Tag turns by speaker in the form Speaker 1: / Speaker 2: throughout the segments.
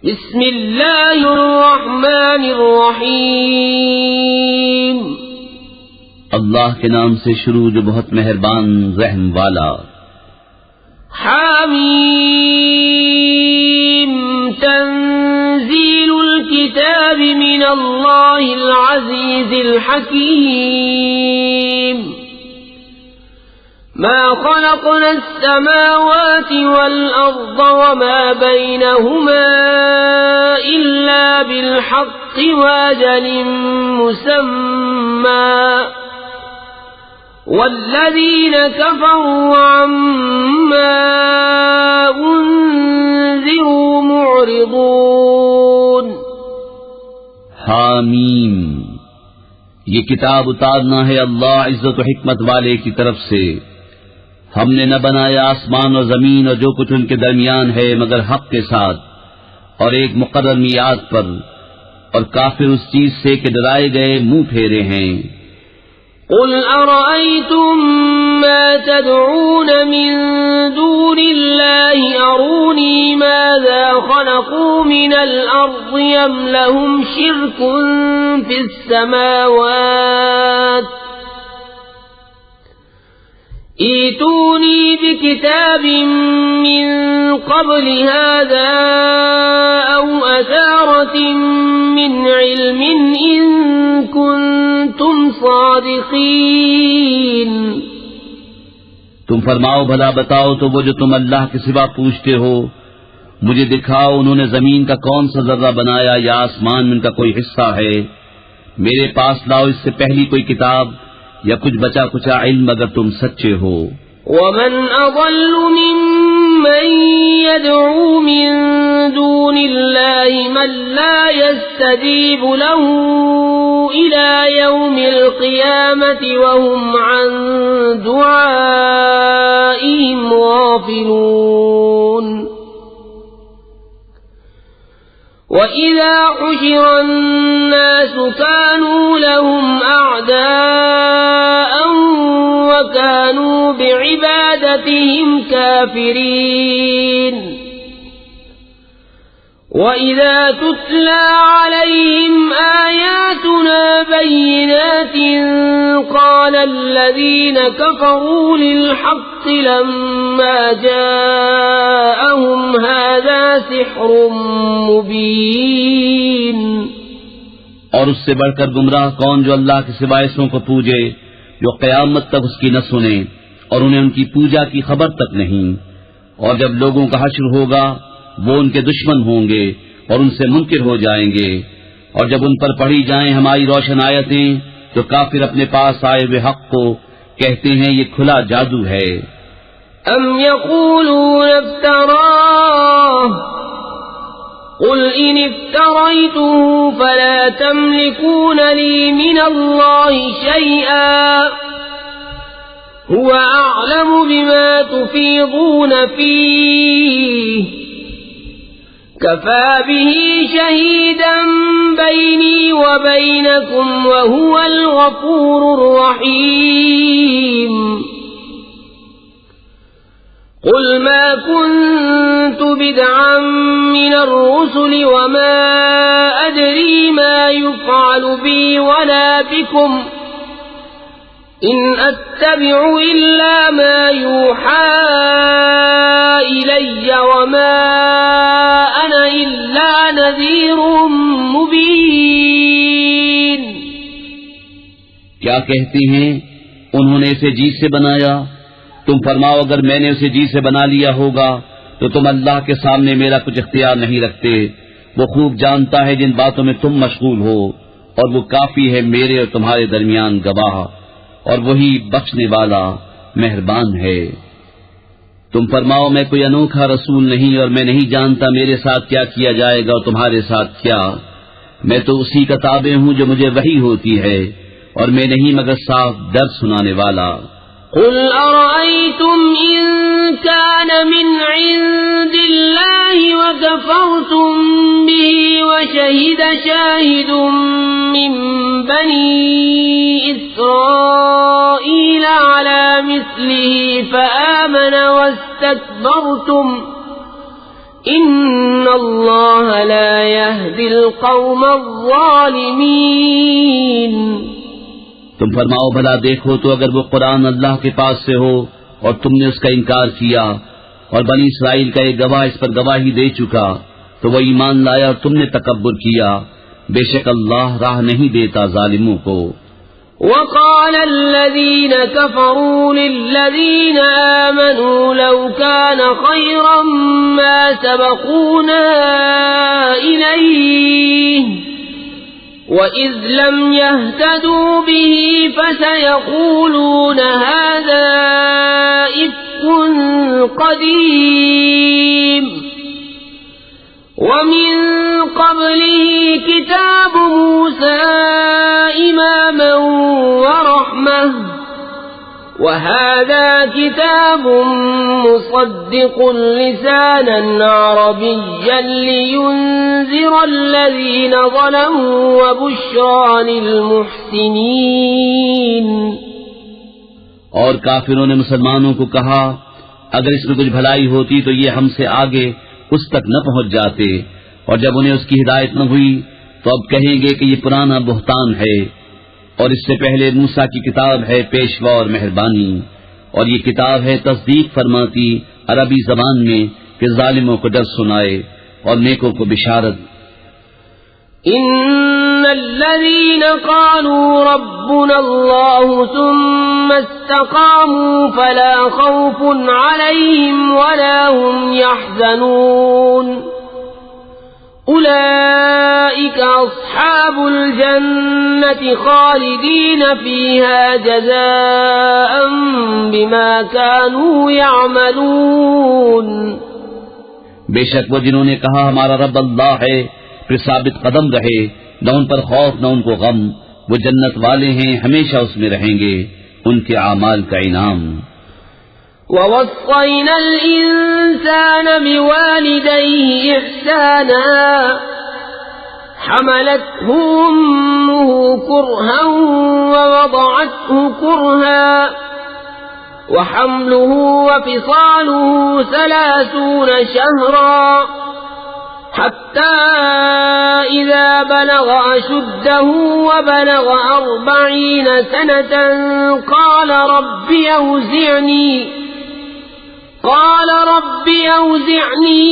Speaker 1: بسم اللہ الرحمن الرحیم
Speaker 2: اللہ کے نام سے شروع جو بہت مہربان رحم والا.
Speaker 1: حامیم تنزیل الكتاب من اللہ العزیز الحکیم. ما خلقنا السماوات والأرض وما بينهما إلا بالحق وأجل مسمى والذين كفروا عما أنذروا معرضون.
Speaker 2: حامیم، یہ کتاب اتارنا ہے اللہ عزت و حکمت والے کی طرف سے. ہم نے نہ بنایا آسمان اور زمین اور جو کچھ ان کے درمیان ہے مگر حق کے ساتھ اور ایک مقرر میعاد پر، اور کافر اس چیز سے کہ ڈرائے گئے منہ پھیرے ہیں.
Speaker 1: قل أرأيتم ما تدعون من دون الله أروني ماذا خلقوا من الأرض أم لهم شرك في السماوات ائتوني بكتاب من قبل هذا أو أثارة من علم إن كنتم صادقين.
Speaker 2: تم فرماؤ بھلا بتاؤ تو وہ جو تم اللہ کے سوا پوچھتے ہو، مجھے دکھاؤ انہوں نے زمین کا کون سا ذرہ بنایا یا آسمان میں ان کا کوئی حصہ ہے. میرے پاس لاؤ اس سے پہلی کوئی کتاب یا کچھ بچا کچا علم اگر تم سچے ہو.
Speaker 1: ومن اضل ممن يدعو من دون الله من لا يستجيب له الى يوم القيامة وهم عن دعائهم غافلون. وَإِذَا حُشِرَ النَّاسُ كَانُوا لَهُمْ أَعْدَاءً وَكَانُوا بِعِبَادَتِهِمْ كَافِرِينَ. وَإِذَا تُتْلَى عَلَيْهِمْ آيَاتُنَا بَيِّنَاتٍ قَالَ الَّذِينَ كَفَرُوا لِلْحَقِّ لَمَّا جَاءَهُمْ هَذَا سِحْرٌ مُبِينٌ.
Speaker 2: اور اس سے بڑھ کر گمراہ کون جو اللہ کے سوائے سوں کو پوجے، جو قیامت تک اس کی نہ سنے اور انہیں ان کی پوجا کی خبر تک نہیں. اور جب لوگوں کا حشر ہوگا وہ ان کے دشمن ہوں گے اور ان سے منکر ہو جائیں گے. اور جب ان پر پڑھی جائیں ہماری روشن آیتیں تو کافر اپنے پاس آئے ہوئے حق کو کہتے ہیں یہ کھلا جادو ہے.
Speaker 1: ام یقولون افتراہ قل ان افتریته فلا تملكون لي من الله شيئا هو اعلم بما تفيضون فيه كفى به شهيدا بيني وبينكم وهو الغفور الرحيم. قل ما كنت بدعا من الرسل وما أدري ما يفعل بي ولا بكم إن أتبع إلا ما يوحى إلي وما أنا إلا نذير مبين.
Speaker 2: کیا کہتے ہیں انہوں نے اسے جی سے بنایا؟ تم فرماؤ اگر میں نے اسے جی سے بنا لیا ہوگا تو تم اللہ کے سامنے میرا کچھ اختیار نہیں رکھتے. وہ خوب جانتا ہے جن باتوں میں تم مشغول ہو اور وہ کافی ہے میرے اور تمہارے درمیان گواہ، اور وہی بخشنے والا مہربان ہے. تم فرماؤ میں کوئی انوکھا رسول نہیں اور میں نہیں جانتا میرے ساتھ کیا کیا جائے گا اور تمہارے ساتھ کیا. میں تو اسی کا تابع ہوں جو مجھے وحی ہوتی ہے اور میں نہیں مگر صاف درد سنانے والا.
Speaker 1: قل أرأيتم إن كان من عند الله وكفرتم به وشهد شاهد من بني إسرائيل على مثله فآمن واستكبرتم إن الله الله لا يهدي القوم الظالمين.
Speaker 2: تم فرماؤ بھلا دیکھو تو اگر وہ قرآن اللہ کے پاس سے ہو اور تم نے اس کا انکار کیا اور بنی اسرائیل کا ایک گواہ اس پر گواہی دے چکا تو وہ ایمان لایا اور تم نے تکبر کیا، بے شک اللہ راہ نہیں دیتا ظالموں کو.
Speaker 1: وقال الذين كفروا للذين آمنوا لو كان خيرا ما سبقونا إليه وإذ لم يهتدوا به فسيقولون هذا إفك قديم ومن قبله كتاب موسى إماما ورحمة وهذا كتاب مصدق لسانا عربيا لينذر الذين ظلموا وبشرى للمحسنين.
Speaker 2: اور کافروں نے مسلمانوں کو کہا اگر اس میں کچھ بھلائی ہوتی تو یہ ہم سے آگے اس تک نہ پہنچ جاتے، اور جب انہیں اس کی ہدایت نہ ہوئی تو اب کہیں گے کہ یہ پرانا بہتان ہے، اور اس سے پہلے موسیٰ کی کتاب ہے پیشوا اور مہربانی، اور یہ کتاب ہے تصدیق فرماتی عربی زبان میں کہ ظالموں کو ڈر سنائے اور نیکوں کو بشارت.
Speaker 1: ان الذين قالوا ربنا الله ثم استقاموا فلا خوف عليهم ولا هم يحزنون اولئك اصحاب الجنة خالدين فيها جزاء بما كانوا يعملون.
Speaker 2: بے شک وہ جنہوں نے کہا ہمارا رب اللہ ہے پھر ثابت قدم رہے، نہ ان پر خوف نہ ان کو غم، وہ جنت والے ہیں ہمیشہ اس میں رہیں گے، ان کے اعمال کا انعام.
Speaker 1: وَوَصَّيْنَا الْإِنسَانَ بِوَالِدَيْهِ إِحْسَانًا حَمَلَتْهُ أُمُّهُ كُرْهًا وَوَضَعَتْهُ كُرْهًا وَحَمْلُهُ وَفِصَالُهُ 30 شهرا حتى إذا بلغ أشده وبلغ 40 سنة قال رب أوزعني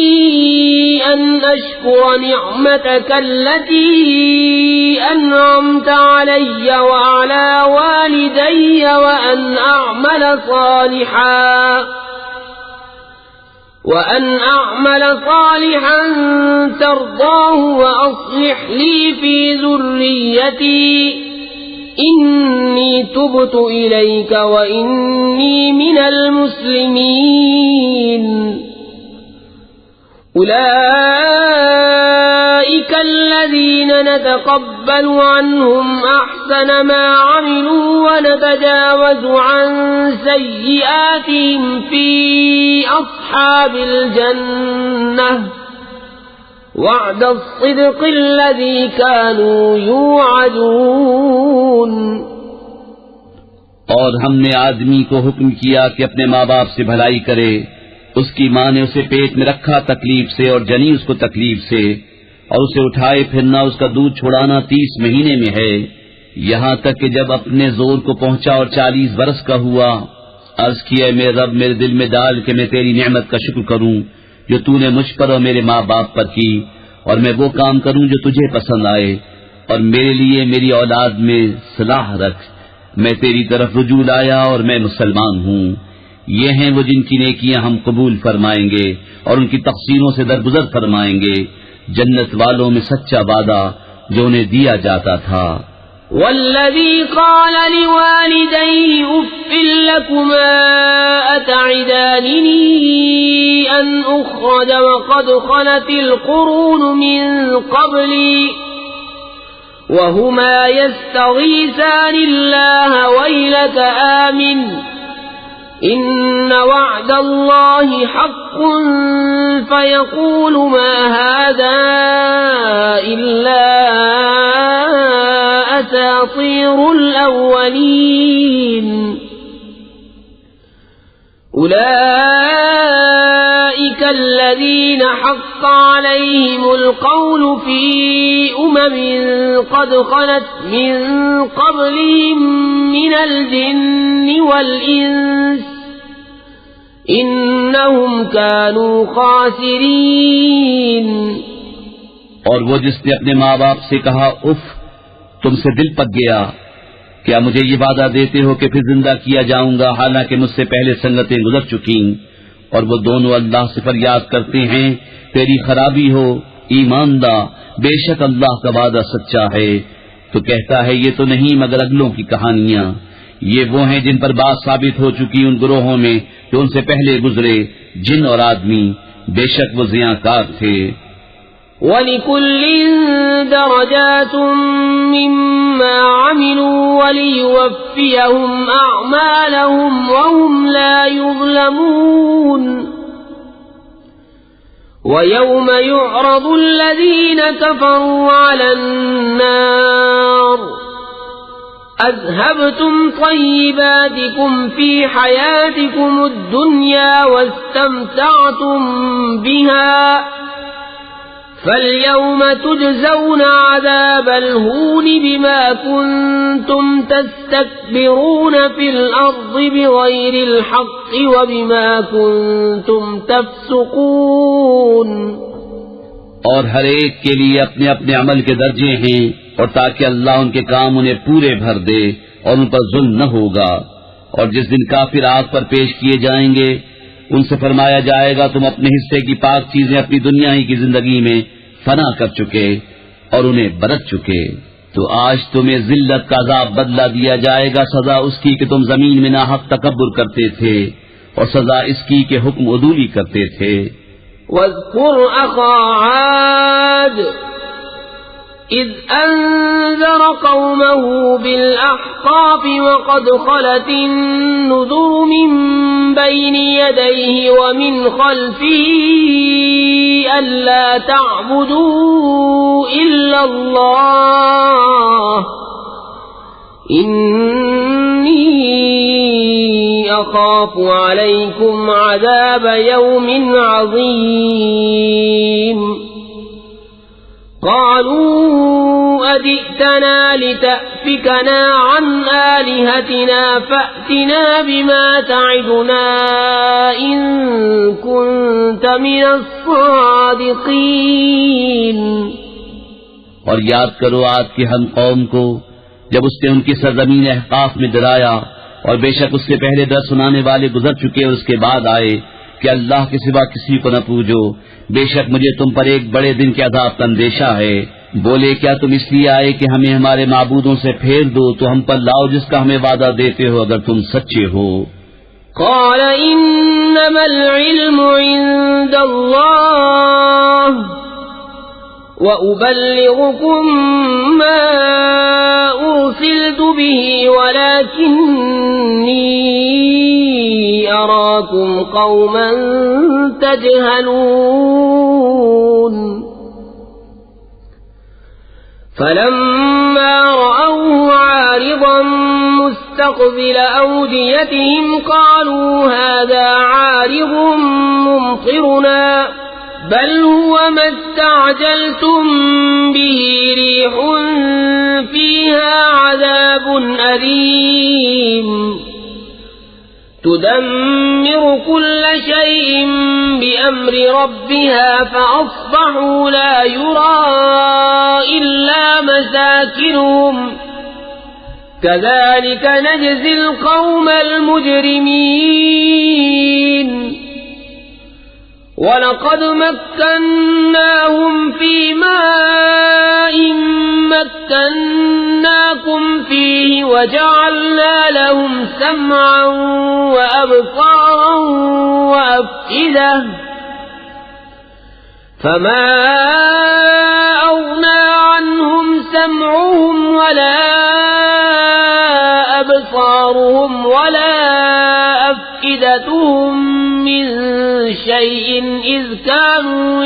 Speaker 1: أن أشكر نعمتك التي أنعمت علي وعلى والدي وأن أعمل صالحا ترضاه وأصلح لي في ذريتي إني تبت إليك وإني من المسلمين. أولئك الذين نتقبل عنهم أحسن ما عملوا ونتجاوز عن سيئاتهم في أصحاب الجنة وعد الصدق الذي كانوا يوعدون.
Speaker 2: اور ہم نے آدمی کو حکم کیا کہ اپنے ماں باپ سے بھلائی کرے. اس کی ماں نے اسے پیٹ میں رکھا تکلیف سے اور جنی اس کو تکلیف سے، اور اسے اٹھائے پھرنا اس کا دودھ چھڑانا 30 مہینے میں ہے، یہاں تک کہ جب اپنے زور کو پہنچا اور 40 برس کا ہوا. عرض کیا میرے رب میرے دل میں ڈال کہ میں تیری نعمت کا شکر کروں جو تو نے مجھ پر اور میرے ماں باپ پر کی، اور میں وہ کام کروں جو تجھے پسند آئے، اور میرے لیے میری اولاد میں صلاح رکھ. میں تیری طرف رجوع لایا اور میں مسلمان ہوں. یہ ہیں وہ جن کی نیکیاں ہم قبول فرمائیں گے اور ان کی تقسیموں سے درگزر فرمائیں گے. جنت والوں میں سچا وعدہ جو انہیں دیا جاتا تھا.
Speaker 1: والذي قال لوالديه أف لكما أتعدانني أن أخرج وقد خلت القرون من قبلي وهما يستغيثان الله ويلك آمن إن وعد الله حق فيقول ما هذا إلا أساطير الأولين. أولئك الذين حق عليهم القول في قد خلت من قبلهم من الجن والإنس إنهم كانوا خاسرين۔
Speaker 2: اور وہ جس نے اپنے ماں باپ سے کہا اف، تم سے دل پک گیا، کیا مجھے یہ وعدہ دیتے ہو کہ پھر زندہ کیا جاؤں گا حالانکہ مجھ سے پہلے سنگتیں گزر چکیں؟ اور وہ دونوں اللہ سے فریاد کرتے ہیں تیری خرابی ہو ایمان دا، بے شک اللہ کا وعدہ سچا ہے۔ تو کہتا ہے یہ تو نہیں مگر اگلوں کی کہانیاں، یہ وہ ہیں جن پر بات ثابت ہو چکی ان گروہوں میں جو ان سے پہلے گزرے، جن اور آدمی، بے شک وہ زیاں تھے۔
Speaker 1: وَلِكُلٍّ دَرَجَاتٌ مِّمَّا عَمِلُوا وَلِيُوَفِّيَهُمْ أَعْمَالَهُمْ وَهُمْ لَا يُظْلَمُونَ۔ وَيَوْمَ يُعْرَضُ الَّذِينَ كَفَرُوا عَلَى النَّارِ أَذْهَبْتُمْ طَيِّبَاتِكُمْ فِي حَيَاتِكُمُ الدُّنْيَا وَاسْتَمْتَعْتُمْ بِهَا فَالْيَوْمَ تُجْزَوْنَ عَذَابَ الْهُونِ بِمَا كُنتُمْ تَسْتَكْبِرُونَ فِي الْأَرْضِ بِغَيْرِ الْحَقِّ وَبِمَا كُنتُمْ تَفْسُقُونَ۔
Speaker 2: اور ہر ایک کے لیے اپنے اپنے عمل کے درجے ہیں، اور تاکہ اللہ ان کے کام انہیں پورے بھر دے اور ان پر ظلم نہ ہوگا۔ اور جس دن کافر آگ پر پیش کیے جائیں گے ان سے فرمایا جائے گا تم اپنے حصے کی پاک چیزیں اپنی دنیا ہی کی زندگی میں فنا کر چکے اور انہیں برت چکے، تو آج تمہیں ذلت کا عذاب بدلہ دیا جائے گا، سزا اس کی کہ تم زمین میں ناحق تکبر کرتے تھے، اور سزا اس کی کہ حکم عدولی کرتے تھے۔
Speaker 1: وَاذْكُرْ أَخَا عَادٍ إِذْ أَنذَرَ قَوْمَهُ بِالْأَحْقَافِ وَقَدْ خَلَتِ النُّذُرُ مِنْ بَيْنِ يَدَيْهِ وَمِنْ خَلْفِهِ أَلَّا تَعْبُدُوا إِلَّا اللَّهَ إِنِّي أَخَافُ عَلَيْكُمْ عَذَابَ يَوْمٍ عَظِيمٍ۔ قالوا أجئتنا لتأفكنا عن آلهتنا فأتنا بما تعدنا إن كنت من الصادقين۔
Speaker 2: اور یاد کرو عاد کی ہم قوم کو جب اس نے ان کی سرزمین احقاف میں ڈرایا، اور بے شک اس سے پہلے ڈر سنانے والے گزر چکے اور اس کے بعد آئے کہ اللہ کے سوا کسی کو نہ پوجو، بے شک مجھے تم پر ایک بڑے دن کے عذاب کا اندیشہ ہے۔ بولے کیا تم اس لیے آئے کہ ہمیں ہمارے معبودوں سے پھیر دو، تو ہم پر لاؤ جس کا ہمیں وعدہ دیتے ہو اگر تم سچے ہو۔
Speaker 1: قال انما العلم عند اللہ وأبلغكم ما أرسلت به ولكني أراكم قوما تجهلون۔ فلما رأوه عارضا مستقبل أوديتهم قالوا هذا عارض ممطرنا بل هو ما استعجلتم به ريح فيها عذاب أليم تدمر كل شيء بأمر ربها فأصبحوا لا يرى إلا مساكنهم كذلك نجزي القوم المجرمين۔ وَلَقَدْ مَكَّنَّاهُمْ فِي مَاءٍ مَكَّنَّاكُمْ فِيهِ وَجَعَلْنَا لَهُمْ سَمْعًا وَأَبْصَارًا وَأَفْئِدَةً فَمَا أَغْنَى عَنْهُمْ سَمْعُهُمْ وَلَا أَبْصَارُهُمْ وَلَا أَفْئِدَتُهُمْ من شيء إذ كانوا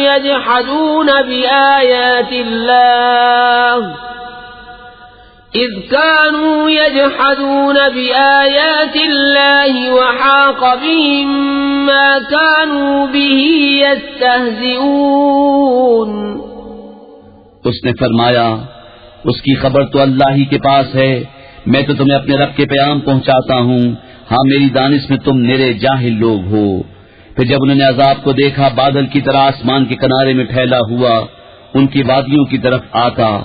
Speaker 1: يجحدون بآيات الله وحاق بهم ما كانوا به يستهزئون۔
Speaker 2: اس نے فرمایا اس کی خبر تو اللہ ہی کے پاس ہے، میں تو تمہیں اپنے رب کے پیغام پہنچاتا ہوں، ہاں میری دانش میں تم میرے جاہل لوگ ہو۔ پھر جب انہوں نے عذاب کو دیکھا بادل کی طرح آسمان کے کنارے میں پھیلا ہوا ان کی وادیوں کی طرف آتا،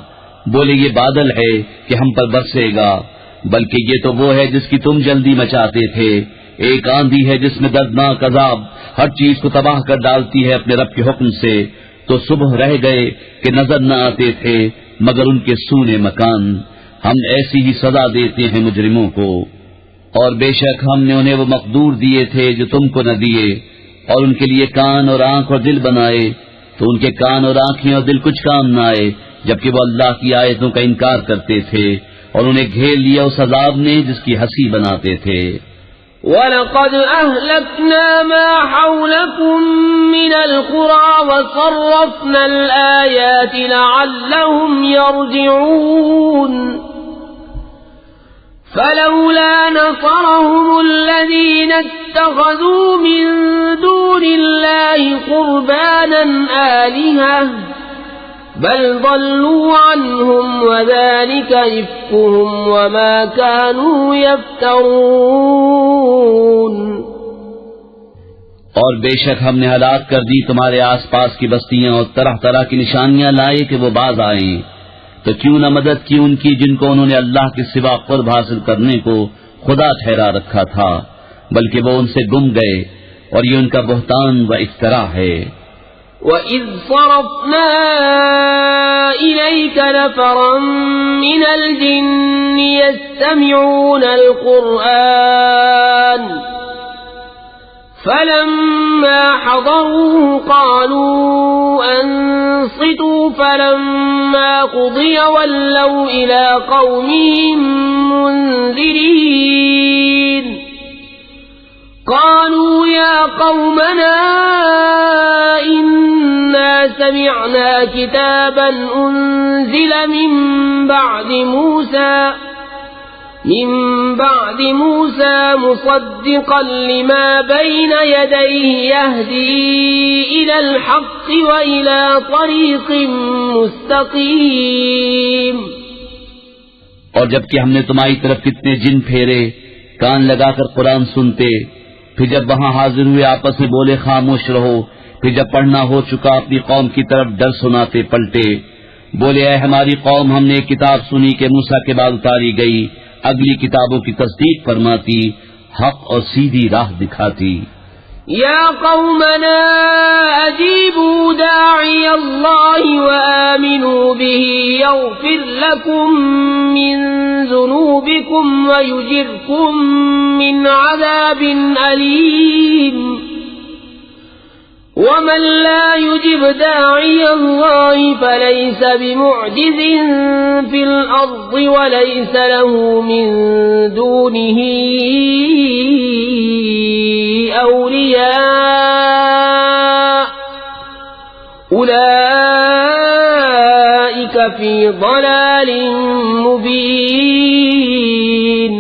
Speaker 2: بولے یہ بادل ہے کہ ہم پر برسے گا، بلکہ یہ تو وہ ہے جس کی تم جلدی مچاتے تھے، ایک آندھی ہے جس میں دردناک عذاب ہر چیز کو تباہ کر ڈالتی ہے اپنے رب کے حکم سے، تو صبح رہ گئے کہ نظر نہ آتے تھے مگر ان کے سونے مکان، ہم ایسی ہی سزا دیتے ہیں مجرموں کو۔ اور بے شک ہم نے انہیں وہ مقدور دیے تھے جو تم کو نہ دیے، اور ان کے لیے کان اور آنکھ اور دل بنائے، تو ان کے کان اور آنکھیں اور دل کچھ کام نہ آئے، جبکہ وہ اللہ کی آیتوں کا انکار کرتے تھے، اور انہیں گھیر لیا اس عذاب نے جس کی ہنسی بناتے تھے۔
Speaker 1: وَلَقَدْ أَهْلَكْنَا مَا حَوْلَكُمْ مِنَ الْقُرَى وَصَرَّفْنَا الْآيَاتِ لَعَلَّهُمْ يَرْجِعُونَ فَلَوْلَا نَصَرَهُمُ الَّذِينَ اتَّخَذُوا مِن دُونِ اللَّهِ قُرْبَانًا آلِهَةً بل ضلوا عنهم وذلك إفكهم وما كانوا يفترون۔
Speaker 2: اور بے شک ہم نے ہلاک کر دی تمہارے آس پاس کی بستیاں اور طرح طرح کی نشانیاں لائے کہ وہ باز آئیں، تو کیوں نہ مدد کی ان کی جن کو انہوں نے اللہ کے سوا قرب حاصل کرنے کو خدا ٹھہرا رکھا تھا، بلکہ وہ ان سے گم گئے، اور یہ ان کا بہتان و افترا ہے۔
Speaker 1: وَإِذْ صَرَفْنَا إِلَيْكَ نَفَرًا مِنَ الْجِنِّ يَسْتَمِعُونَ الْقُرْآنَ فَلَمَّا حَضَرُوهُ قَالُوا أَنصِتُوا فَلَمَّا قُضِيَ وَلَّوْا إِلَى قَوْمِهِم مُنذِرِينَ قالوا يا قومنا إنا سمعنا كتابا أنزل من بعد موسى مصدقا لما بين يديه يهدي إلى الحق وإلى طريق مستقيم۔
Speaker 2: اور جبکہ ہم نے تمہاری طرف کتنے جن پھیرے کان لگا کر قرآن سنتے، پھر جب وہاں حاضر ہوئے آپس میں بولے خاموش رہو، پھر جب پڑھنا ہو چکا اپنی قوم کی طرف ڈر سناتے پلٹے، بولے اے ہماری قوم ہم نے ایک کتاب سنی کہ موسیٰ کے بعد اتاری گئی، اگلی کتابوں کی تصدیق فرماتی، حق اور سیدھی راہ دکھاتی۔
Speaker 1: يا قومنا أجيبوا داعي الله وآمنوا به يغفر لكم من ذنوبكم ويجركم من عذاب أليم ومن لا يجب داعي الله فليس بمعجز في الأرض وليس له من دونه أولياء أولئك في ضلال مبين۔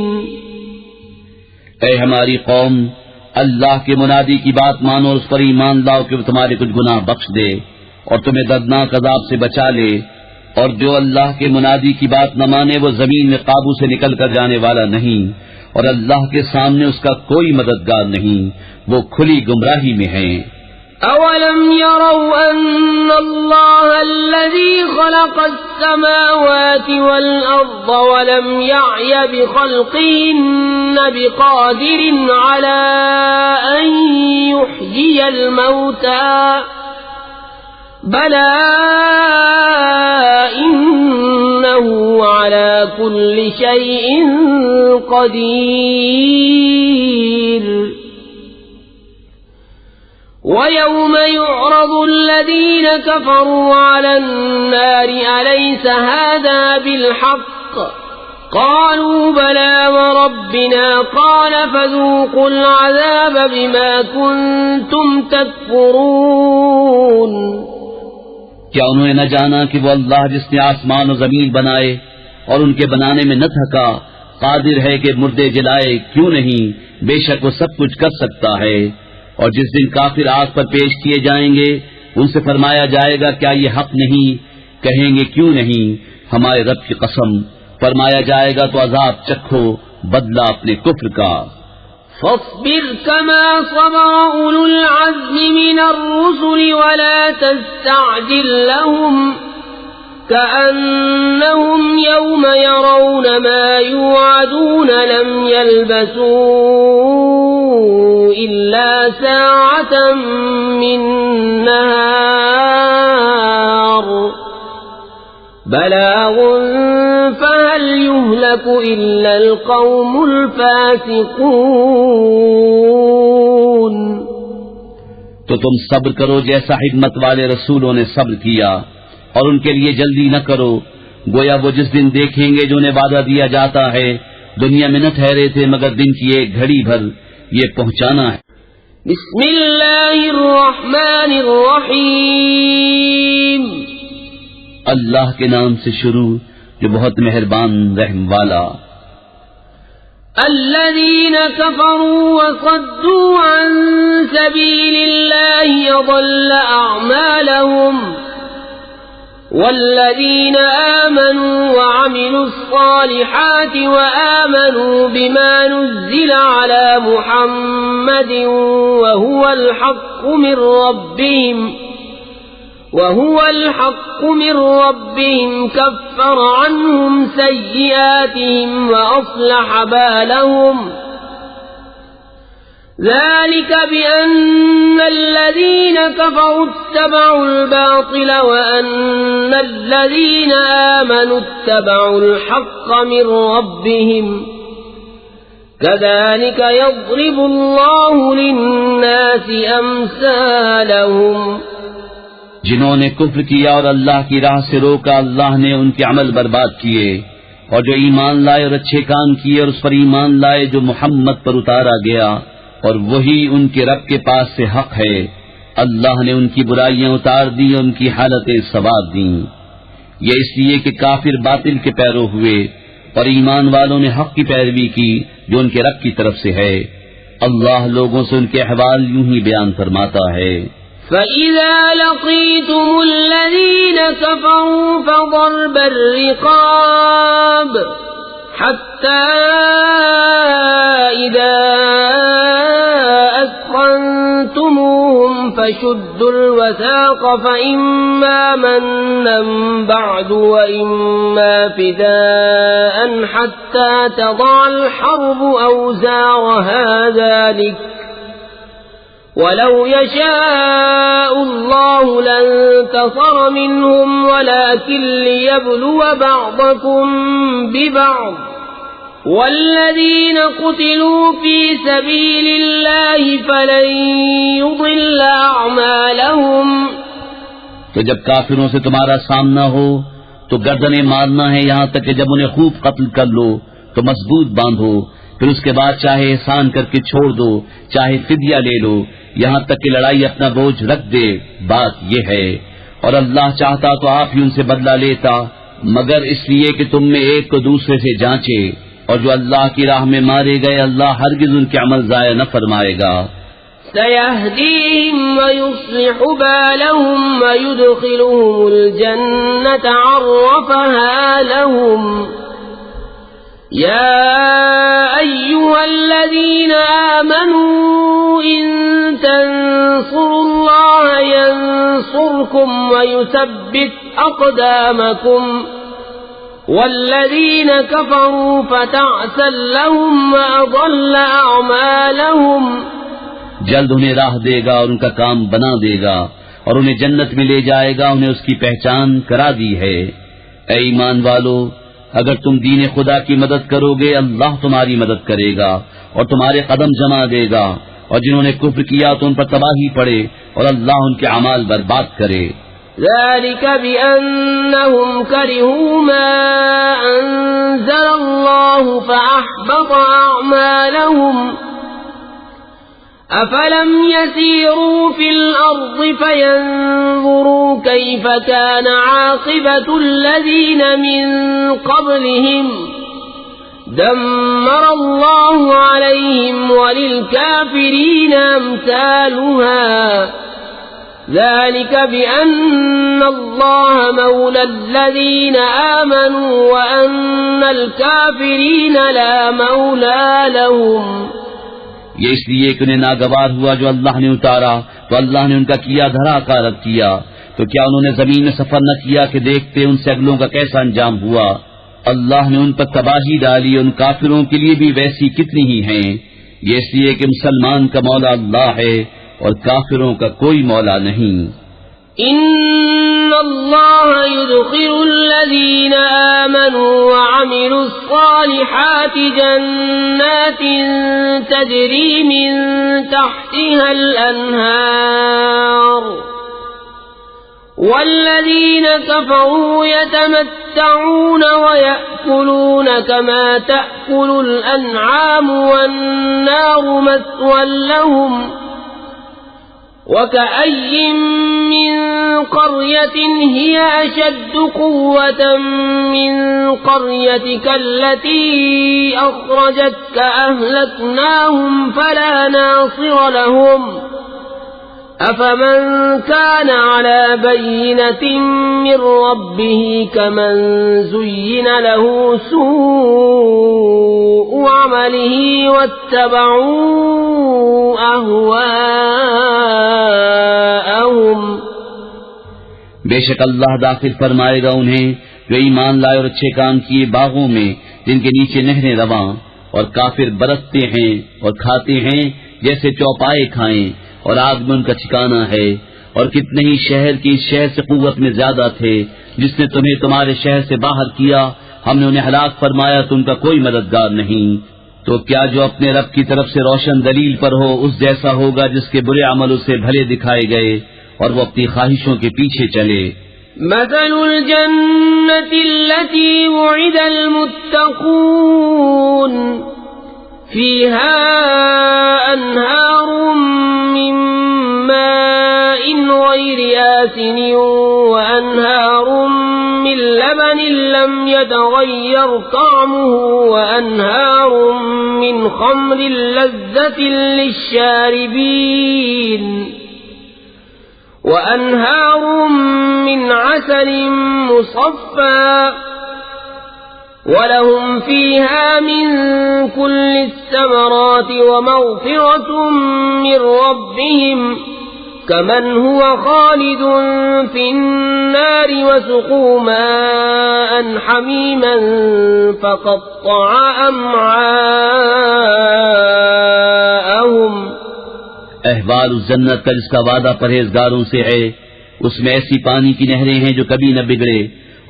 Speaker 2: اے ہماری قوم، اللہ کے منادی کی بات مانو اور اس پر ایمان لاؤ کہ وہ تمہارے کچھ گناہ بخش دے اور تمہیں دردناک عذاب سے بچا لے، اور جو اللہ کے منادی کی بات نہ مانے وہ زمین میں قابو سے نکل کر جانے والا نہیں، اور اللہ کے سامنے اس کا کوئی مددگار نہیں، وہ کھلی گمراہی میں ہیں۔
Speaker 1: أَوَلَمْ يَرَوْا أَنَّ اللَّهَ الَّذِي خَلَقَ السَّمَاوَاتِ وَالْأَرْضَ وَلَمْ يَعْيَ بِخَلْقِهِنَّ بِقَادِرٍ عَلَىٰ أَن يُحْيِيَ الْمَوْتَىٰ بَلَىٰ إِنَّهُ عَلَىٰ كُلِّ شَيْءٍ قَدِيرٌ۔ وَيَوْمَ يُعْرَضُ الَّذِينَ كَفَرُوا عَلَى النَّارِ أَلَيْسَ هَٰذَا بِالْحَقِّ قَالُوا بَلَىٰ وَرَبِّنَا قَالَ فَذُوقُوا الْعَذَابَ بِمَا كُنتُمْ تَكْفُرُونَ۔
Speaker 2: کیا انہوں نے نہ جانا کہ وہ اللہ جس نے آسمان و زمین بنائے اور ان کے بنانے میں نہ تھکا، قادر ہے کہ مردے جلائے، کیوں نہیں، بے شک وہ سب کچھ کر سکتا ہے۔ اور جس دن کافر آگ پر پیش کیے جائیں گے ان سے فرمایا جائے گا کیا یہ حق نہیں کہیں گے کیوں نہیں ہمارے رب کی قسم، فرمایا جائے گا تو عذاب چکھو بدلہ اپنے کفر کا۔
Speaker 1: فاصبر كما صبر أولو العزم من الرسل ولا تستعجل لهم كأنهم يوم يرون ما يوعدون لم يلبثوا إلا ساعة من نهار بلاغ فهل يهلك إلا القوم الفاسقون۔
Speaker 2: تو تم صبر کرو جیسا حکمت والے رسولوں نے صبر کیا، اور ان کے لیے جلدی نہ کرو، گویا وہ جس دن دیکھیں گے جو انہیں وعدہ دیا جاتا ہے، دنیا میں نہ ٹھہرے تھے مگر دن کی ایک گھڑی بھر، یہ پہنچانا ہے۔
Speaker 1: بسم اللہ الرحمن الرحیم،
Speaker 2: اللہ کے نام سے شروع جو بہت مہربان رحم والا۔
Speaker 1: الذين كفروا وصدوا عن سبيل الله أضل أعمالهم والذين آمنوا وعملوا الصالحات وآمنوا بما نزل على محمد وهو الحق من ربهم كفر عنهم سيئاتهم وأصلح بالهم ذلك بأن الذين كفروا اتبعوا الباطل وأن الذين آمنوا اتبعوا الحق من ربهم كذلك يضرب الله للناس أمثالهم۔
Speaker 2: جنہوں نے کفر کیا اور اللہ کی راہ سے روکا، اللہ نے ان کے عمل برباد کیے، اور جو ایمان لائے اور اچھے کام کیے اور اس پر ایمان لائے جو محمد پر اتارا گیا، اور وہی ان کے رب کے پاس سے حق ہے، اللہ نے ان کی برائیاں اتار دی اور ان کی حالتیں سنوار دیں۔ یہ اس لیے کہ کافر باطل کے پیرو ہوئے اور ایمان والوں نے حق کی پیروی کی جو ان کے رب کی طرف سے ہے۔ اللہ لوگوں سے ان کے احوال یوں ہی بیان فرماتا ہے۔
Speaker 1: فَإِذَا لَقِيتُمُ الَّذِينَ كَفَرُوا فَضَرْبَ الرِّقَابِ حَتَّى إِذَا أَثْخَنْتُمُوهُمْ فَشُدُّوا الْوَثَاقَ فَإِمَّا مَنًّا بَعْدُ وَإِمَّا فِدَاءً حَتَّى تَضَعَ الْحَرْبُ أَوْزَارَهَا ذَلِكَ وَلَوْ يَشَاءُ اللَّهُ لَانتَصَرَ مِنْهُمْ وَلَكِنْ لِيَبْلُوَ بَعْضَكُمْ بِبَعْضٍ وَالَّذِينَ قُتِلُوا فِي سَبِيلِ اللَّهِ فَلَنْ يُضِلَّ أَعْمَالَهُمْ۔
Speaker 2: تو جب کافروں سے تمہارا سامنا ہو تو گردنیں مارنا ہے یہاں تک کہ جب انہیں خوب قتل کر لو تو مضبوط باندھو، پھر اس کے بعد چاہے احسان کر کے چھوڑ دو، چاہے فدیہ لے لو، یہاں تک کہ لڑائی اپنا بوجھ رکھ دے۔ بات یہ ہے، اور اللہ چاہتا تو آپ ہی ان سے بدلہ لیتا، مگر اس لیے کہ تم میں ایک کو دوسرے سے جانچے، اور جو اللہ کی راہ میں مارے گئے اللہ ہرگز ان کے عمل ضائع نہ فرمائے گا۔
Speaker 1: سيهديهم ويصلح بالهم ويدخلهم الجنة عرفها لهم۔ يا أيها الذين آمنوا إن تنصروا الله ينصركم ويثبت أقدامكم والذين كفروا فتعسا لهم وأضل أعمالهم۔
Speaker 2: جلد انہیں راہ دے گا اور ان کا کام بنا دے گا اور انہیں جنت میں لے جائے گا، انہیں اس کی پہچان کرا دی ہے۔ اے ایمان والو، اگر تم دین خدا کی مدد کرو گے اللہ تمہاری مدد کرے گا اور تمہارے قدم جما دے گا، اور جنہوں نے کفر کیا تو ان پر تباہی پڑے اور اللہ ان کے اعمال برباد کرے۔
Speaker 1: ذلك بأنهم كرهوا ما أنزل الله فأحبط أعمالهم۔ أفلم يسيروا في الأرض فينظروا كيف كان عاقبة الذين من قبلهم دمر الله عليهم وللكافرين أمثالها ذلك بأن الله مولى الذين آمنوا وأن الكافرين لا مولى لهم.
Speaker 2: یہ اس لیے کہ انہیں ناگوار ہوا جو اللہ نے اتارا تو اللہ نے ان کا کیا دھرا کارت کیا. تو کیا انہوں نے زمین میں سفر نہ کیا کہ دیکھتے ان سے اگلوں کا کیسا انجام ہوا. اللہ نے ان پر تباہی ڈالی، ان کافروں کے لیے بھی ویسی کتنی ہی ہیں. یہ اس لیے کہ مسلمان کا مولا اللہ ہے اور کافروں کا کوئی مولا نہیں.
Speaker 1: ان اللہ يدخل الذین آمنوا وعملوا الصالحات جنات تجری من تحتها الانہار والذین کفروا یتمتعون ویأکلون کما تأکل الانعام والنار مثوى لهم وَكَأَيٍّ مِّن قَرْيَةٍ هِيَ أَشَدُّ قُوَّةً مِّن قَرْيَتِكَ الَّتِي أَخْرَجَتْكَ أَهْلَكْنَاهُمْ فَلَا نَاصِرَ لَهُمْ أَفَمَن كَانَ عَلَى بَيِّنَةٍ مِّن رَّبِّهِ كَمَن زُيِّنَ لَهُ سُوءُ عَمَلِهِ وَاتَّبَعُوا أَهْوَاءَهُمْ.
Speaker 2: بے شک اللہ داخل فرمائے گا انہیں جو ایمان لائے اور اچھے کام کیے باغوں میں جن کے نیچے نہریں رواں، اور کافر برتتے ہیں اور کھاتے ہیں جیسے چوپائے کھائیں، اور آگ میں ان کا ٹھکانہ ہے. اور کتنے ہی شہر کی اس شہر سے قوت میں زیادہ تھے جس نے تمہیں تمہارے شہر سے باہر کیا، ہم نے انہیں ہلاک فرمایا تو ان کا کوئی مددگار نہیں. تو کیا جو اپنے رب کی طرف سے روشن دلیل پر ہو اس جیسا ہوگا جس کے برے عمل اسے بھلے دکھائے گئے اور وہ اپنی خواہشوں کے پیچھے چلے.
Speaker 1: مثل الجنة التي وعد المتقون فيها أنهار من ماء غير آسن وأنهار من لبن لم يتغير طعمه وأنهار من خمر لذة للشاربين وأنهار من عسل مصفى ولهم فيها من كل الثمرات ومغفرة من ربهم كمن هو خالد في النار وسقوا ماء حميما فقطع أمعاءهم.
Speaker 2: احوال اس جنت کا جس کا وعدہ پرہیزگاروں سے ہے، اس میں ایسی پانی کی نہریں ہیں جو کبھی نہ بگڑے،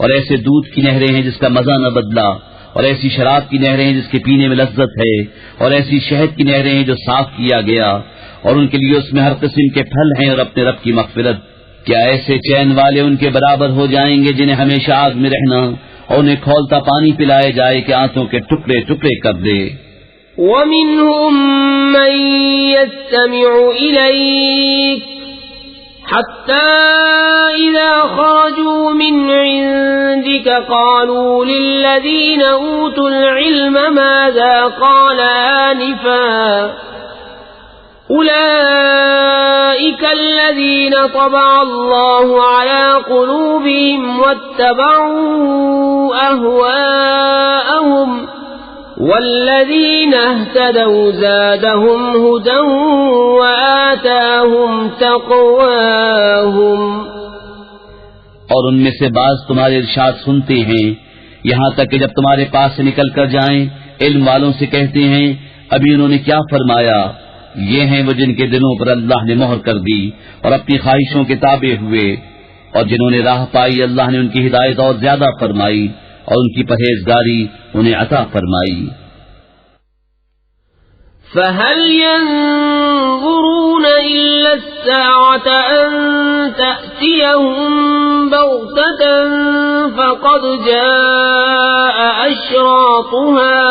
Speaker 2: اور ایسے دودھ کی نہریں ہیں جس کا مزہ نہ بدلا، اور ایسی شراب کی نہریں ہیں جس کے پینے میں لذت ہے، اور ایسی شہد کی نہریں ہیں جو صاف کیا گیا، اور ان کے لیے اس میں ہر قسم کے پھل ہیں اور اپنے رب کی مغفرت. کیا ایسے چین والے ان کے برابر ہو جائیں گے جنہیں ہمیشہ آگ میں رہنا اور انہیں کھولتا پانی پلائے جائے کہ آنتوں کے ٹکڑے ٹکڑے کر دے.
Speaker 1: وَمِنْهُمْ مَنْ يَسْتَمِعُ إِلَيْكَ حَتَّى إِذَا خَرَجُوا مِنْ عِنْدِكَ قَالُوا لِلَّذِينَ أُوتُوا الْعِلْمَ مَاذَا قَالَ آنِفًا أُولَئِكَ الَّذِينَ طَبَعَ اللَّهُ عَلَى قُلُوبِهِمْ وَاتَّبَعُوا أَهْوَاءَهُمْ والذین اہتدوا زادهم ہدی وآتاهم تقواهم.
Speaker 2: اور ان میں سے بعض تمہارے ارشاد سنتے ہیں یہاں تک کہ جب تمہارے پاس سے نکل کر جائیں علم والوں سے کہتے ہیں ابھی انہوں نے کیا فرمایا. یہ ہیں وہ جن کے دلوں پر اللہ نے مہر کر دی اور اپنی خواہشوں کے تابع ہوئے، اور جنہوں نے راہ پائی اللہ نے ان کی ہدایت اور زیادہ فرمائی اور ان کی پرہیزگاری انہیں عطا فرمائی.
Speaker 1: فَهَلْ يَنظُرُونَ إِلَّا السَّاعَةَ أَن تَأْتِيَهُم بَغْتَةً فَقَدْ جَاءَ أَشْرَاطُهَا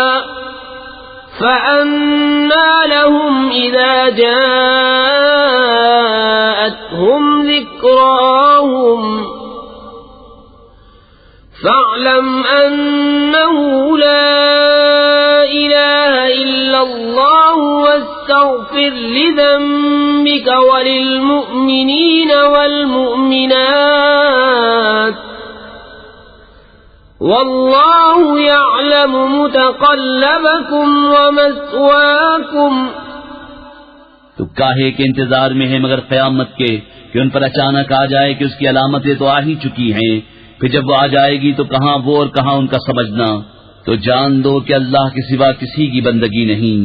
Speaker 1: فَأَنَّىٰ لَهُمْ إِذَا جَاءَتْهُمْ ذِكْرَاهُمْ فَاعْلَمْ أَنَّهُ لَا إِلَٰهَ إِلَّا اللَّهُ واستغفر لذنبك وللمؤمنين والمؤمنات واللہ یعلم متقلبکم ومثواکم.
Speaker 2: تو کاہے کے انتظار میں ہے مگر قیامت کے کہ ان پر اچانک آ جائے کہ اس کی علامتیں تو آ ہی چکی ہیں، پھر جب وہ آ جائے گی تو کہاں وہ اور کہاں ان کا سمجھنا. تو جان دو کہ اللہ کے سوا کسی کی بندگی نہیں،